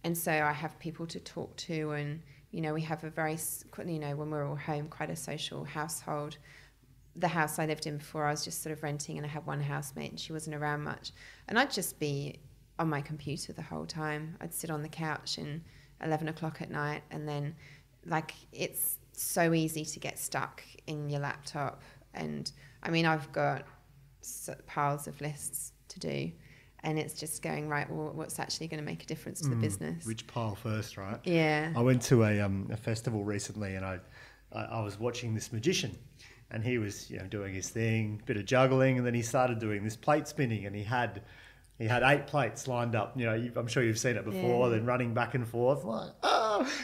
and so I have people to talk to, and you know we have a very, you know, when we're all home, quite a social household. The house I lived in before, I was just sort of renting, and I had one housemate and she wasn't around much, and I'd just be on my computer the whole time. I'd sit on the couch and 11 o'clock at night, and then like it's so easy to get stuck in your laptop. And I mean, I've got piles of lists to do, and it's just going, right, well, what's actually going to make a difference to the business? Which pile first, right? Yeah. I went to a festival recently, and I was watching this magician, and he was, you know, doing his thing, bit of juggling, and then he started doing this plate spinning, and he had 8 plates lined up. You know, I'm sure you've seen it before. Then running back and forth, like,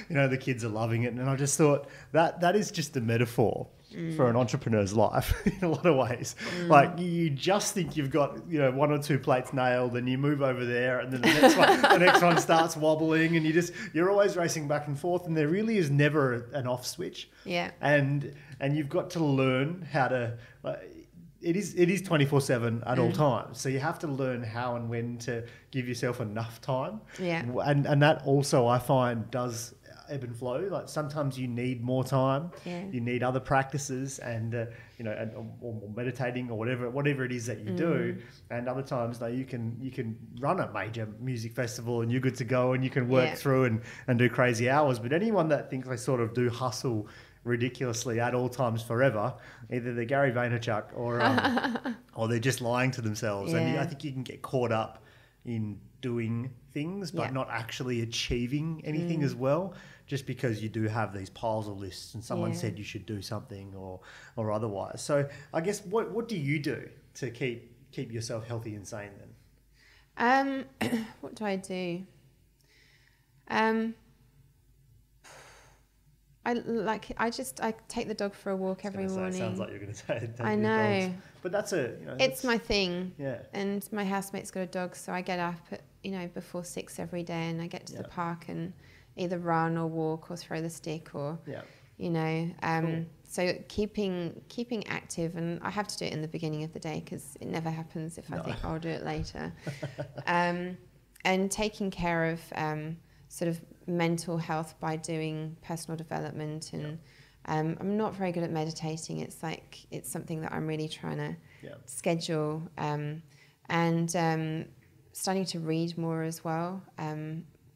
you know, the kids are loving it, and I just thought that is just a metaphor for an entrepreneur's life in a lot of ways. Like you just think you've got, you know, 1 or 2 plates nailed, and you move over there, and then the next one starts wobbling, and you're always racing back and forth, and there really is never an off switch. Yeah. And you've got to learn how to. It is 24/7 at all times. So you have to learn how and when to give yourself enough time. Yeah. And that also I find does ebb and flow. Like sometimes you need more time. Yeah. You need other practices and you know, or meditating or whatever it is that you do. And other times though you can run a major music festival and you're good to go and you can work through and do crazy hours. But anyone that thinks they sort of do hustle ridiculously at all times forever, either they're Gary Vaynerchuk or they're just lying to themselves. And I think you can get caught up in doing things but not actually achieving anything as well, just because you do have these piles of lists and someone said you should do something or otherwise. So I guess what do you do to keep yourself healthy and sane then? What do I do? I take the dog for a walk every morning. It sounds like you're going to say it. I know. Dogs. But that's it's my thing. Yeah. And my housemate's got a dog, so I get up at, you know, before 6 every day, and I get to the park and either run or walk or throw the stick or, you know, cool. So keeping active, and I have to do it in the beginning of the day because it never happens if I think I'll do it later. And taking care of sort of mental health by doing personal development, and I'm not very good at meditating. It's something that I'm really trying to schedule, and starting to read more as well,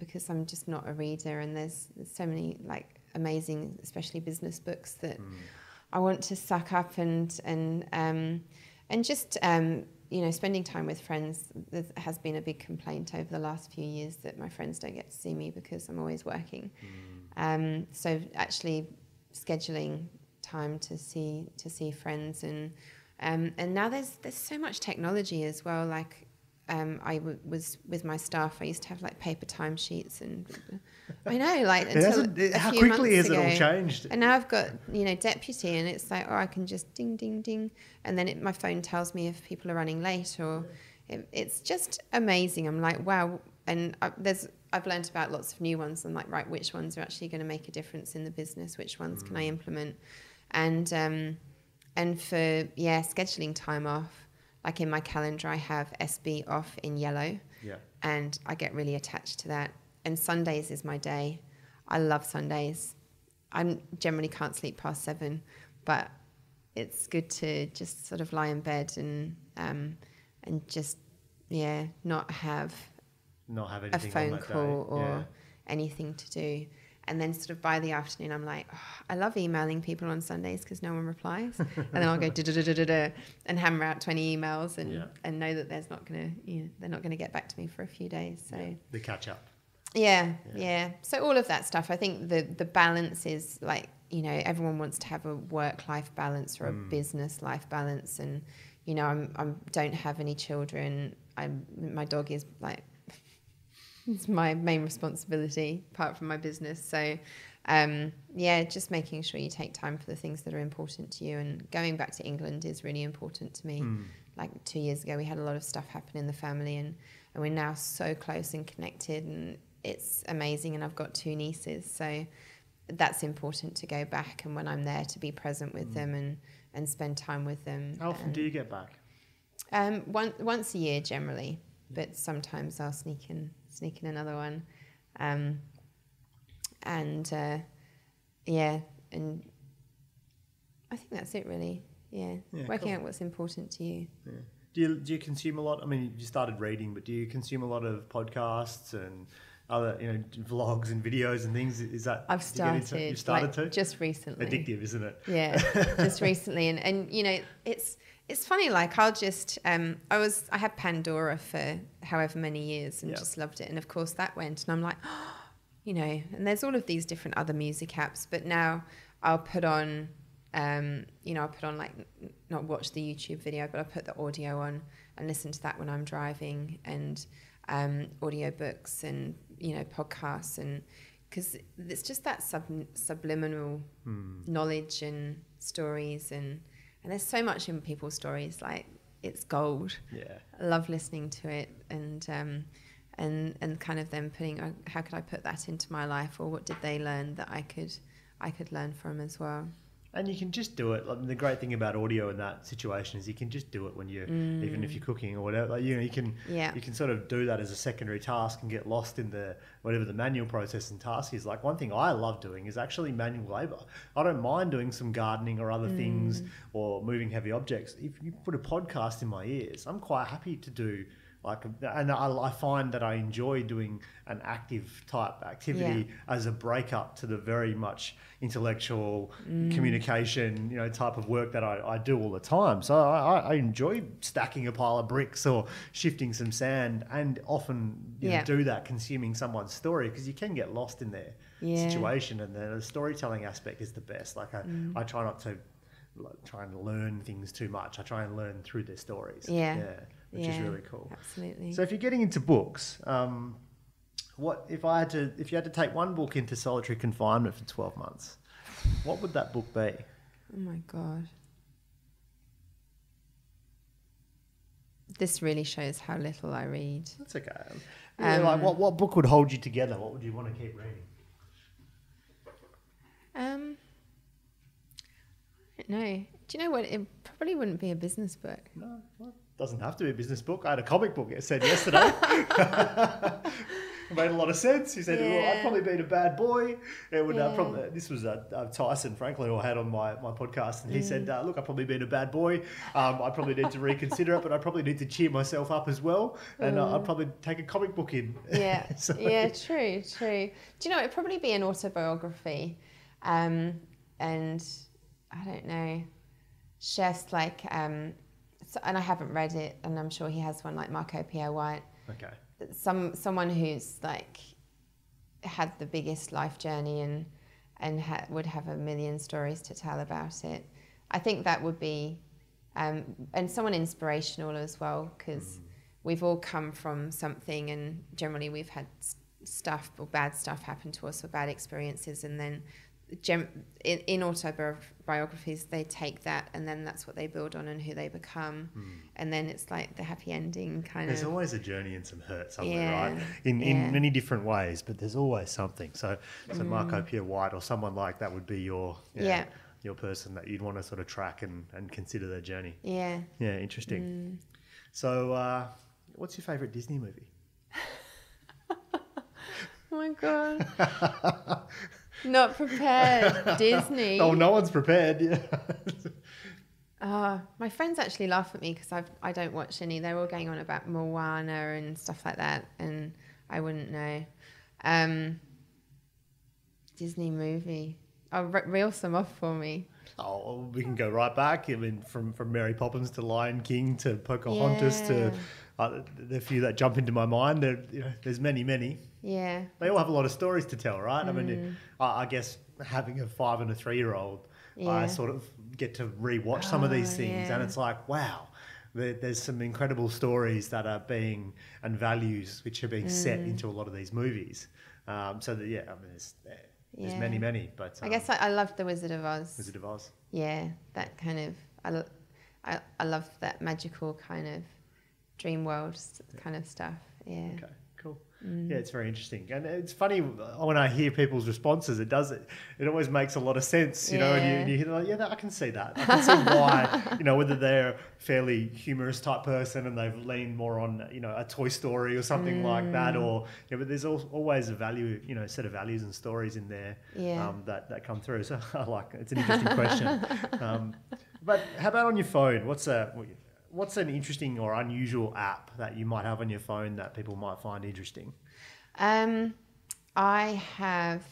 because I'm just not a reader, and there's so many like amazing, especially business books that I want to suck up and And just, spending time with friends. There has been a big complaint over the last few years that my friends don't get to see me because I'm always working. So actually scheduling time to see friends, and now there's so much technology as well. Like I was with my staff, I used to have like paper timesheets, and I know, like, how quickly has it all changed? And now I've got deputy, and it's like, I can just ding ding ding, and then my phone tells me if people are running late, or it's just amazing. I'm like, wow. And I've learned about lots of new ones. I'm like, right, which ones are actually going to make a difference in the business? Which ones can I implement? And for scheduling time off, like in my calendar, I have SB off in yellow, and I get really attached to that. And Sundays is my day. I love Sundays. I generally can't sleep past 7, but it's good to just sort of lie in bed and just not have a phone call or anything to do. And then sort of by the afternoon, I'm like, I love emailing people on Sundays because no one replies. And then I'll go and hammer out 20 emails and know that they're not going to get back to me for a few days. So the catch up. Yeah. So all of that stuff. I think the balance is like, everyone wants to have a work-life balance or a business-life balance. And, I don't have any children. My dog is like, it's my main responsibility apart from my business. So, just making sure you take time for the things that are important to you. And going back to England is really important to me. Like 2 years ago, we had a lot of stuff happen in the family, and we're now so close and connected, and it's amazing. And I've got 2 nieces, so that's important to go back. And when I'm there, to be present with them and spend time with them. How often do you get back? Once a year generally, but sometimes I'll sneak in another one. And I think that's it really. Working out what's important to you. Do you consume a lot? I mean, you started reading, but do you consume a lot of podcasts and other vlogs and videos and things? Is that I've started? You've started to? Just recently. Addictive, isn't it? Yeah, just recently, and it's funny. Like I'll just I had Pandora for however many years and just loved it, and of course that went, and I'm like, and there's all of these different other music apps, but now I'll put on. I'll put on, like, not watch the YouTube video, but I'll put the audio on and listen to that when I'm driving, and audiobooks and, podcasts, and because it's just that subliminal knowledge and stories, and there's so much in people's stories, like it's gold. Yeah, I love listening to it, and kind of them putting, how could I put that into my life, or what did they learn that I could learn from as well. And you can just do it. Like, the great thing about audio in that situation is you can just do it when you're, even if you're cooking or whatever. Like, you can sort of do that as a secondary task and get lost in whatever the manual process and task is. Like, one thing I love doing is actually manual labour. I don't mind doing some gardening or other things or moving heavy objects. If you put a podcast in my ears, I'm quite happy to do. And I find that I enjoy doing an active type activity as a break up to the very much intellectual communication, type of work that I do all the time. So I enjoy stacking a pile of bricks or shifting some sand, and often do that consuming someone's story, because you can get lost in their situation, and the storytelling aspect is the best. Like I try not to try and learn things too much. I try and learn through their stories. Which is really cool. Absolutely. So if you're getting into books, what if you had to take one book into solitary confinement for 12 months, what would that book be? Oh my God. This really shows how little I read. That's okay. Like what book would hold you together? What would you want to keep reading? I don't know. Do you know what? It probably wouldn't be a business book. No, well, it doesn't have to be a business book. I had a comic book, it said yesterday. It made a lot of sense. He said, well, I've probably been a bad boy. It would probably. This was Tyson Franklin, who I had on my podcast, and he said, look, I've probably been a bad boy. I probably need to reconsider it, but I probably need to cheer myself up as well. And I'd probably take a comic book in. Yeah, true. Do you know, it'd probably be an autobiography. And I don't know, chefs like So, and I haven't read it, and I'm sure he has one like Marco Pierre White. Okay. Someone who's like had the biggest life journey and would have a million stories to tell about it. I think that would be, and someone inspirational as well, because we've all come from something, and generally we've had stuff or bad stuff happen to us or bad experiences, and then in autobiographies they take that and then that's what they build on and who they become, and then it's like the happy ending kind there's of. always a journey and some hurt somewhere, right? In many different ways, but there's always something. So Marco Pierre White or someone like that would be your person that you'd want to sort of track and consider their journey. Yeah, interesting. So what's your favourite Disney movie? Oh my god. Not prepared. Disney. Oh, no one's prepared. My friends actually laugh at me because I don't watch any. They're all going on about Moana and stuff like that, and I wouldn't know. Disney movie. Oh, reel some off for me. Oh, we can go right back. I mean, from Mary Poppins to Lion King to Pocahontas to the few that jump into my mind. There's many. Yeah. They all have a lot of stories to tell, right? I mean, I guess having a 5 and a 3-year-old, I sort of get to rewatch some of these things, and it's like, wow, there's some incredible stories that are being, and values which are being set into a lot of these movies. So that, I mean, there's many, but I guess I loved The Wizard of Oz. Wizard of Oz. Yeah, that kind of, I love that magical kind of dream world kind of stuff. Yeah. Okay, cool. Yeah, it's very interesting, and it's funny when I hear people's responses. It always makes a lot of sense, you know. And you hear like, I can see that. I can see why, whether they're a fairly humorous type person and they've leaned more on, a Toy Story or something like that, or but there's always a value, set of values and stories in there that come through. So I like it. It's an interesting question. But how about on your phone? What's an interesting or unusual app that you might have on your phone that people might find interesting? I have,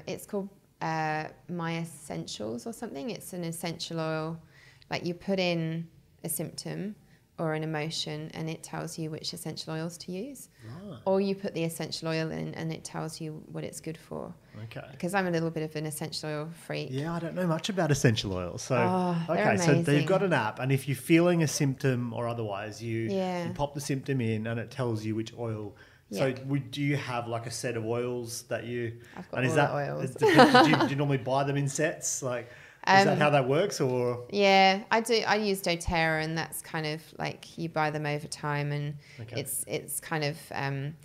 it's called My Essentials or something. It's an essential oil. Like you put in a symptom or an emotion and it tells you which essential oils to use. Right. Or you put the essential oil in and it tells you what it's good for. Okay. Because I'm a little bit of an essential oil freak. Yeah, I don't know much about essential oils. So so they've got an app, and if you're feeling a symptom or otherwise, you pop the symptom in and it tells you which oil. So do you have like a set of oils that you... I've got all the oils. Do you normally buy them in sets? Like, is that how that works, or? Yeah, I do. I use doTERRA, and that's kind of like you buy them over time, and it's kind of... and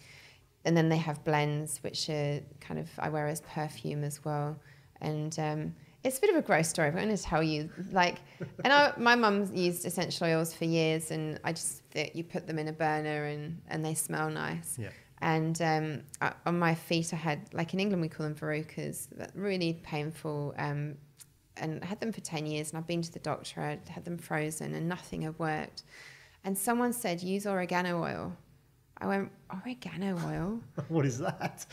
then they have blends, which are kind of... I wear as perfume as well. And it's a bit of a gross story, but I'm going to tell you. Like, my mum used essential oils for years, and I just think you put them in a burner and they smell nice. Yeah. And on my feet, I had, like in England, we call them verrucas, really painful. And I had them for 10 years, and I've been to the doctor. I had them frozen, and nothing had worked. And someone said, use oregano oil. I went, oregano oil? What is that?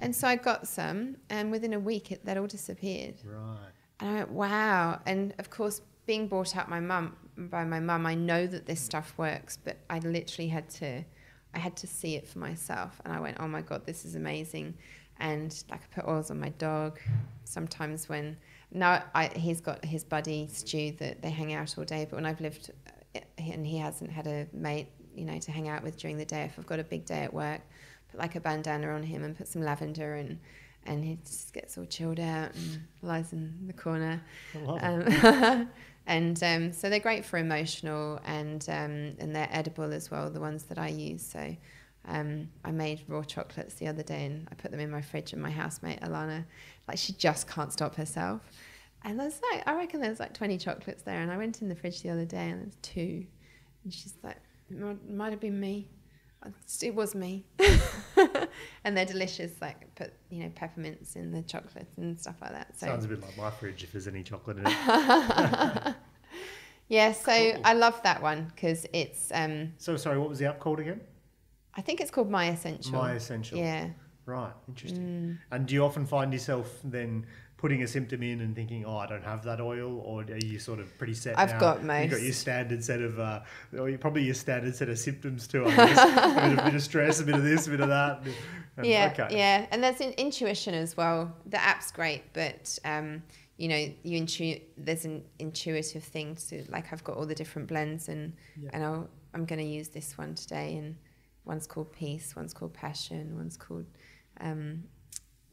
And so I got some, and within a week, that all disappeared. Right. And I went, wow. And of course, being brought up by my mum, I know that this stuff works, but I literally had to see it for myself. And I went, oh my God, this is amazing. And like I put oils on my dog. Sometimes he's got his buddy Stu that they hang out all day, but when I've lived and he hasn't had a mate, to hang out with during the day, if I've got a big day at work, put like a bandana on him and put some lavender and he just gets all chilled out and lies in the corner. I love it. And so they're great for emotional and they're edible as well, the ones that I use. So I made raw chocolates the other day and I put them in my fridge, and my housemate Alana, like she just can't stop herself. And I reckon there's like 20 chocolates there, and I went in the fridge the other day and there's 2. And she's like, it might have been me. It was me. And they're delicious, like put, peppermints in the chocolates and stuff like that. So. Sounds a bit like my fridge if there's any chocolate in it. Yeah, so cool. I love that one because it's... So, sorry, what was the app called again? I think it's called My Essential. My Essential. Yeah. Right, interesting. And do you often find yourself then putting a symptom in and thinking, oh, I don't have that oil, or are you sort of pretty set I've now? got most. You've got your standard set of, probably your standard set of symptoms too, I guess. a bit of stress, a bit of this, a bit of that. And, yeah. And there's intuition as well. The app's great, but you know, there's an intuitive thing to, like, I've got all the different blends, and I'm going to use this one today, and one's called Peace, one's called Passion, one's called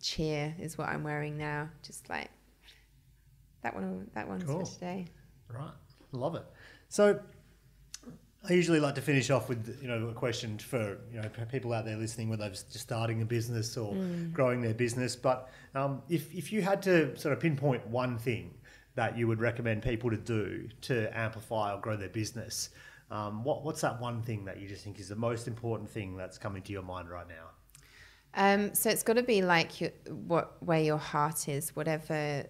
Cheer is what I'm wearing now. Just like that one's cool. for today. Right, love it. So I usually like to finish off with, you know, a question for, you know, people out there listening, whether they're just starting a business or growing their business. But if you had to sort of pinpoint one thing that you would recommend people to do to amplify or grow their business, what's that one thing that you just think is the most important thing that's coming to your mind right now? So it's got to be like where your heart is, whatever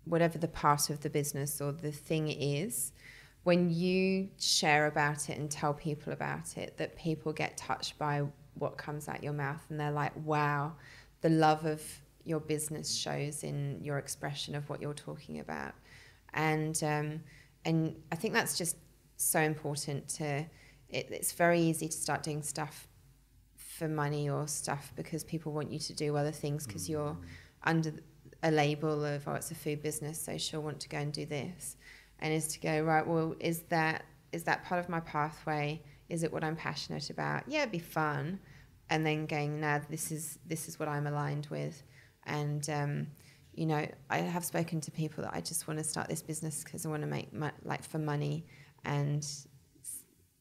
whatever the part of the business or the thing is. When you share about it and tell people about it, that people get touched by what comes out your mouth, and they're like, wow, the love of your business shows in your expression of what you're talking about. And I think that's just so important it's very easy to start doing stuff for money or stuff because people want you to do other things because you're under a label of, oh, it's a food business, so she'll want to go and do this. And is to go, right, well, is that part of my pathway? Is it what I'm passionate about? Yeah, it'd be fun. And then going, nah, this is what I'm aligned with. And, you know, I have spoken to people that I just want to start this business because I want to make, like, for money. And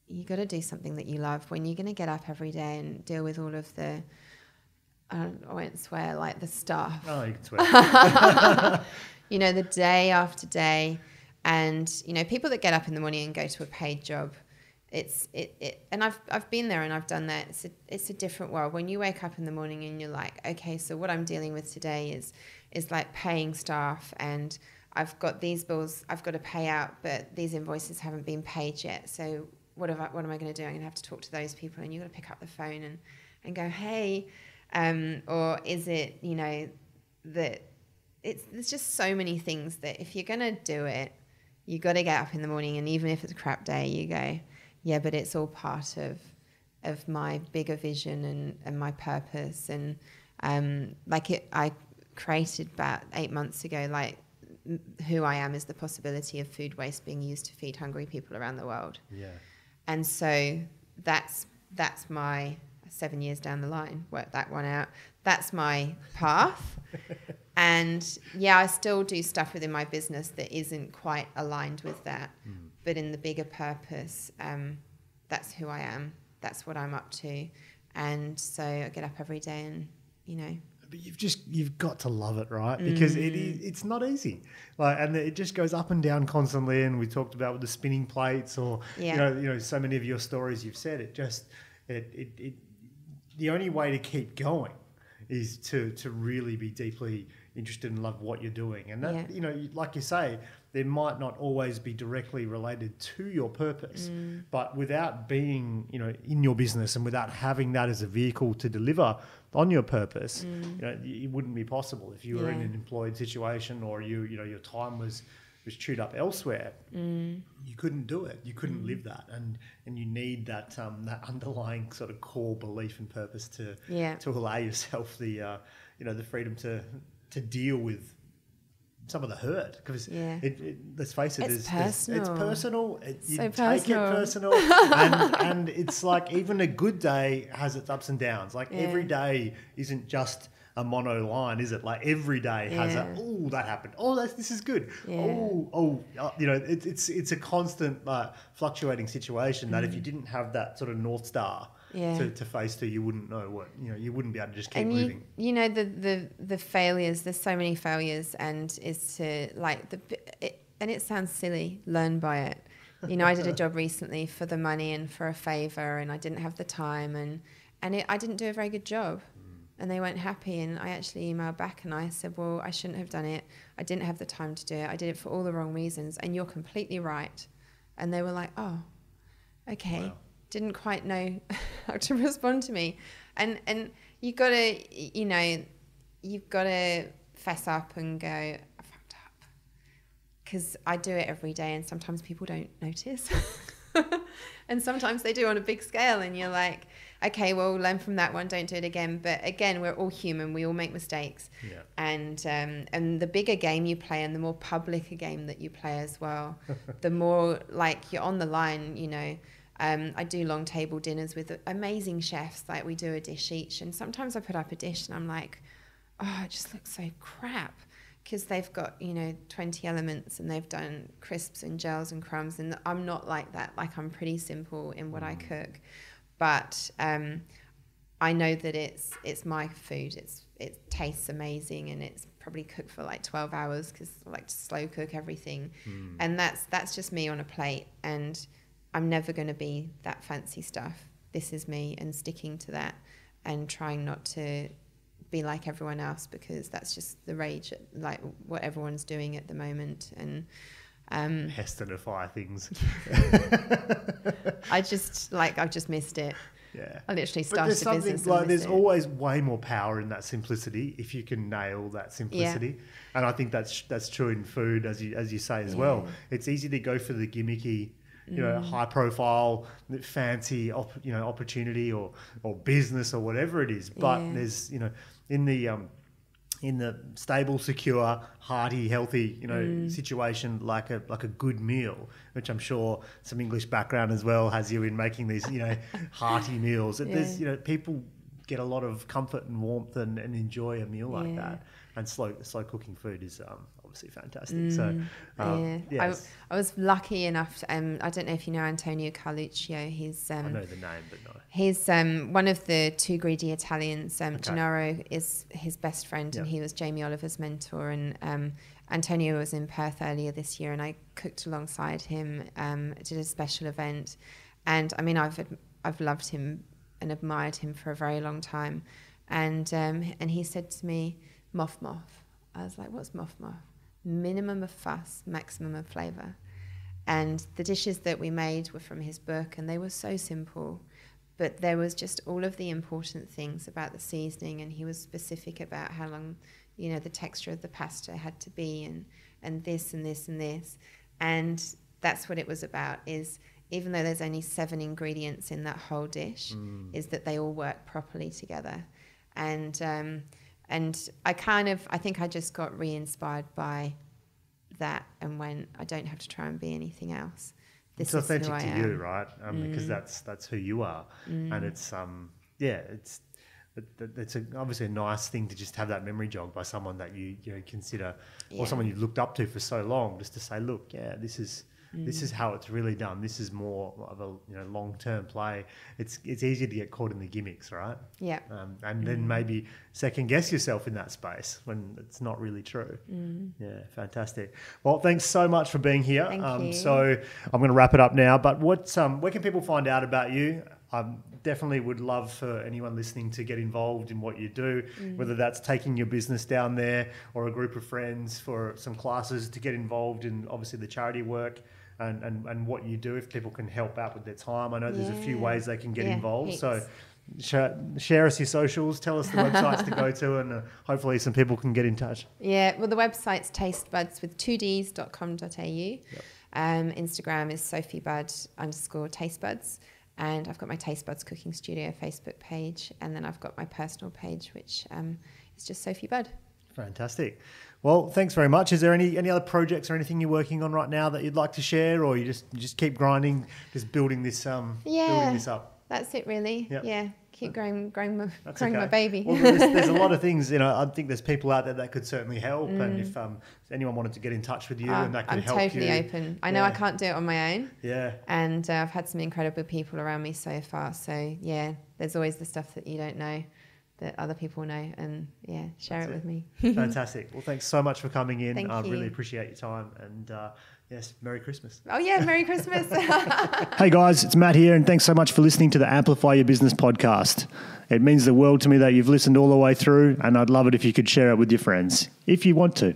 you got to do something that you love. When you're going to get up every day and deal with all of the, I won't swear, like the stuff. Oh, you can swear. You know, the day after day. And, you know, people that get up in the morning and go to a paid job, and I've been there and I've done that. It's a different world. When you wake up in the morning and you're like, okay, so what I'm dealing with today is like paying staff, and I've got these bills I've got to pay out, but these invoices haven't been paid yet. So what am I going to do? I'm going to have to talk to those people, and you've got to pick up the phone and go, hey, or is it, you know, that there's just so many things that if you're going to do it, you got to get up in the morning, and even if it's a crap day, you go, yeah, but it's all part of my bigger vision and my purpose. And I created about 8 months ago, like, who I am is the possibility of food waste being used to feed hungry people around the world. Yeah. And so that's my 7 years down the line, work that one out. That's my path. And yeah, I still do stuff within my business that isn't quite aligned with that. But in the bigger purpose, that's who I am. That's what I'm up to. And so I get up every day and, you know. But you've got to love it, right? Because it's not easy. Like, and it just goes up and down constantly. And we talked about with the spinning plates, or you know, so many of your stories you've said. The only way to keep going is to really be deeply interested and love what you're doing. And that, you know, like you say, there might not always be directly related to your purpose, but without being, you know, in your business and without having that as a vehicle to deliver on your purpose, you know, it wouldn't be possible if you were in an employed situation, or you know, your time was chewed up elsewhere. You couldn't do it. You couldn't live that, and you need that underlying sort of core belief and purpose to allow yourself the you know, the freedom to deal with some of the hurt, because let's face it, it's personal. It's personal. You so take it personal, and it's like even a good day has its ups and downs. Like every day isn't just a mono line, is it? Like every day has that happened. Oh, this is good. Yeah. You know, it's a constant fluctuating situation that if you didn't have that sort of North Star to face to, you wouldn't know what, you know, you wouldn't be able to just keep moving. You know, the failures, there's so many failures, and is to and it sounds silly, learn by it. You know, I did a job recently for the money and for a favour, and I didn't have the time, and I didn't do a very good job. And they weren't happy, and I actually emailed back and I said, well, I shouldn't have done it. I didn't have the time to do it. I did it for all the wrong reasons, and you're completely right. And they were like, oh, okay. Wow. Didn't quite know how to respond to me. And you've got to, you know, you've got to fess up and go, I fucked up. Because I do it every day and sometimes people don't notice. And sometimes they do on a big scale and you're like, okay, well, learn from that one, don't do it again. But again, we're all human, we all make mistakes. Yeah. And the bigger game you play and the more public a game that you play as well, the more like you're on the line, you know. I do long table dinners with amazing chefs, like we do a dish each, and sometimes I put up a dish and I'm like, oh, it just looks so crap, because they've got, you know, 20 elements and they've done crisps and gels and crumbs, and I'm not like that. Like, I'm pretty simple in what I cook, but I know that it's my food. It tastes amazing, and it's probably cooked for like 12 hours because I like to slow cook everything, and that's just me on a plate, and I'm never going to be that fancy stuff. This is me, and sticking to that and trying not to be like everyone else, because that's just the rage, like what everyone's doing at the moment. And Hestonify things. I've just missed it. Yeah, I literally started a business. Like, there's always way more power in that simplicity if you can nail that simplicity. Yeah. And I think that's true in food, as you say as well. It's easy to go for the gimmicky, you know, high profile, fancy, opportunity or business or whatever it is. But there's, you know, in the stable, secure, hearty, healthy, you know, situation, like a good meal, which I'm sure some English background as well has you in making these, you know, hearty meals. There's, you know, people get a lot of comfort and warmth and enjoy a meal like that. And slow cooking food is obviously fantastic. So, yes. I was lucky enough to, I don't know if you know Antonio Carluccio. He's I know the name, but no. He's one of the two greedy Italians. Gennaro is his best friend, and he was Jamie Oliver's mentor. And Antonio was in Perth earlier this year, and I cooked alongside him. Did a special event, and I mean, I've loved him and admired him for a very long time. And he said to me, moff. I was like, what's moff? Minimum of fuss, maximum of flavour. And the dishes that we made were from his book, and they were so simple, but there was just all of the important things about the seasoning, and he was specific about how long, you know, the texture of the pasta had to be, and this and this and this. And that's what it was about, is even though there's only 7 ingredients in that whole dish, is that they all work properly together. And I think I just got re-inspired by that and went, I don't have to try and be anything else. It's authentic to you, right? Because that's who you are. And it's obviously a nice thing to just have that memory jogged by someone that you consider, or someone you've looked up to for so long, just to say, look, this is how it's really done. This is more of a long-term play. It's easy to get caught in the gimmicks, right? Yeah. And then maybe second guess yourself in that space when it's not really true. Yeah, fantastic. Well, thanks so much for being here. Thank you. So I'm going to wrap it up now. But where can people find out about you? I definitely would love for anyone listening to get involved in what you do, whether that's taking your business down there or a group of friends for some classes to get involved in, obviously, the charity work. And what you do, if people can help out with their time. I know there's a few ways they can get involved. Heaps. So share us your socials, tell us the websites to go to, and hopefully some people can get in touch. Yeah, well, the website's tastebuds.com.au. Yep. Instagram is Sophie Budd _tastebuds. And I've got my Taste Buds Cooking Studio Facebook page. And then I've got my personal page, which is just Sophie Budd. Fantastic. Well, thanks very much. Is there any other projects or anything you're working on right now that you'd like to share, or you just keep grinding, just building this building this up? That's it, really. Yep. Yeah, keep growing my baby. Well, there's a lot of things. I think there's people out there that could certainly help, and if anyone wanted to get in touch with you, and that could help you. I'm totally open. I know I can't do it on my own. Yeah. And I've had some incredible people around me so far. So yeah, there's always the stuff that you don't know that other people know, and share it with me. Fantastic. Well, thanks so much for coming in. Thank I you. Really appreciate your time, and yes, Merry Christmas. Oh yeah, Merry Christmas. Hey guys, it's Matt here, and thanks so much for listening to the Amplify Your Business podcast. It means the world to me that you've listened all the way through, and I'd love it if you could share it with your friends, if you want to.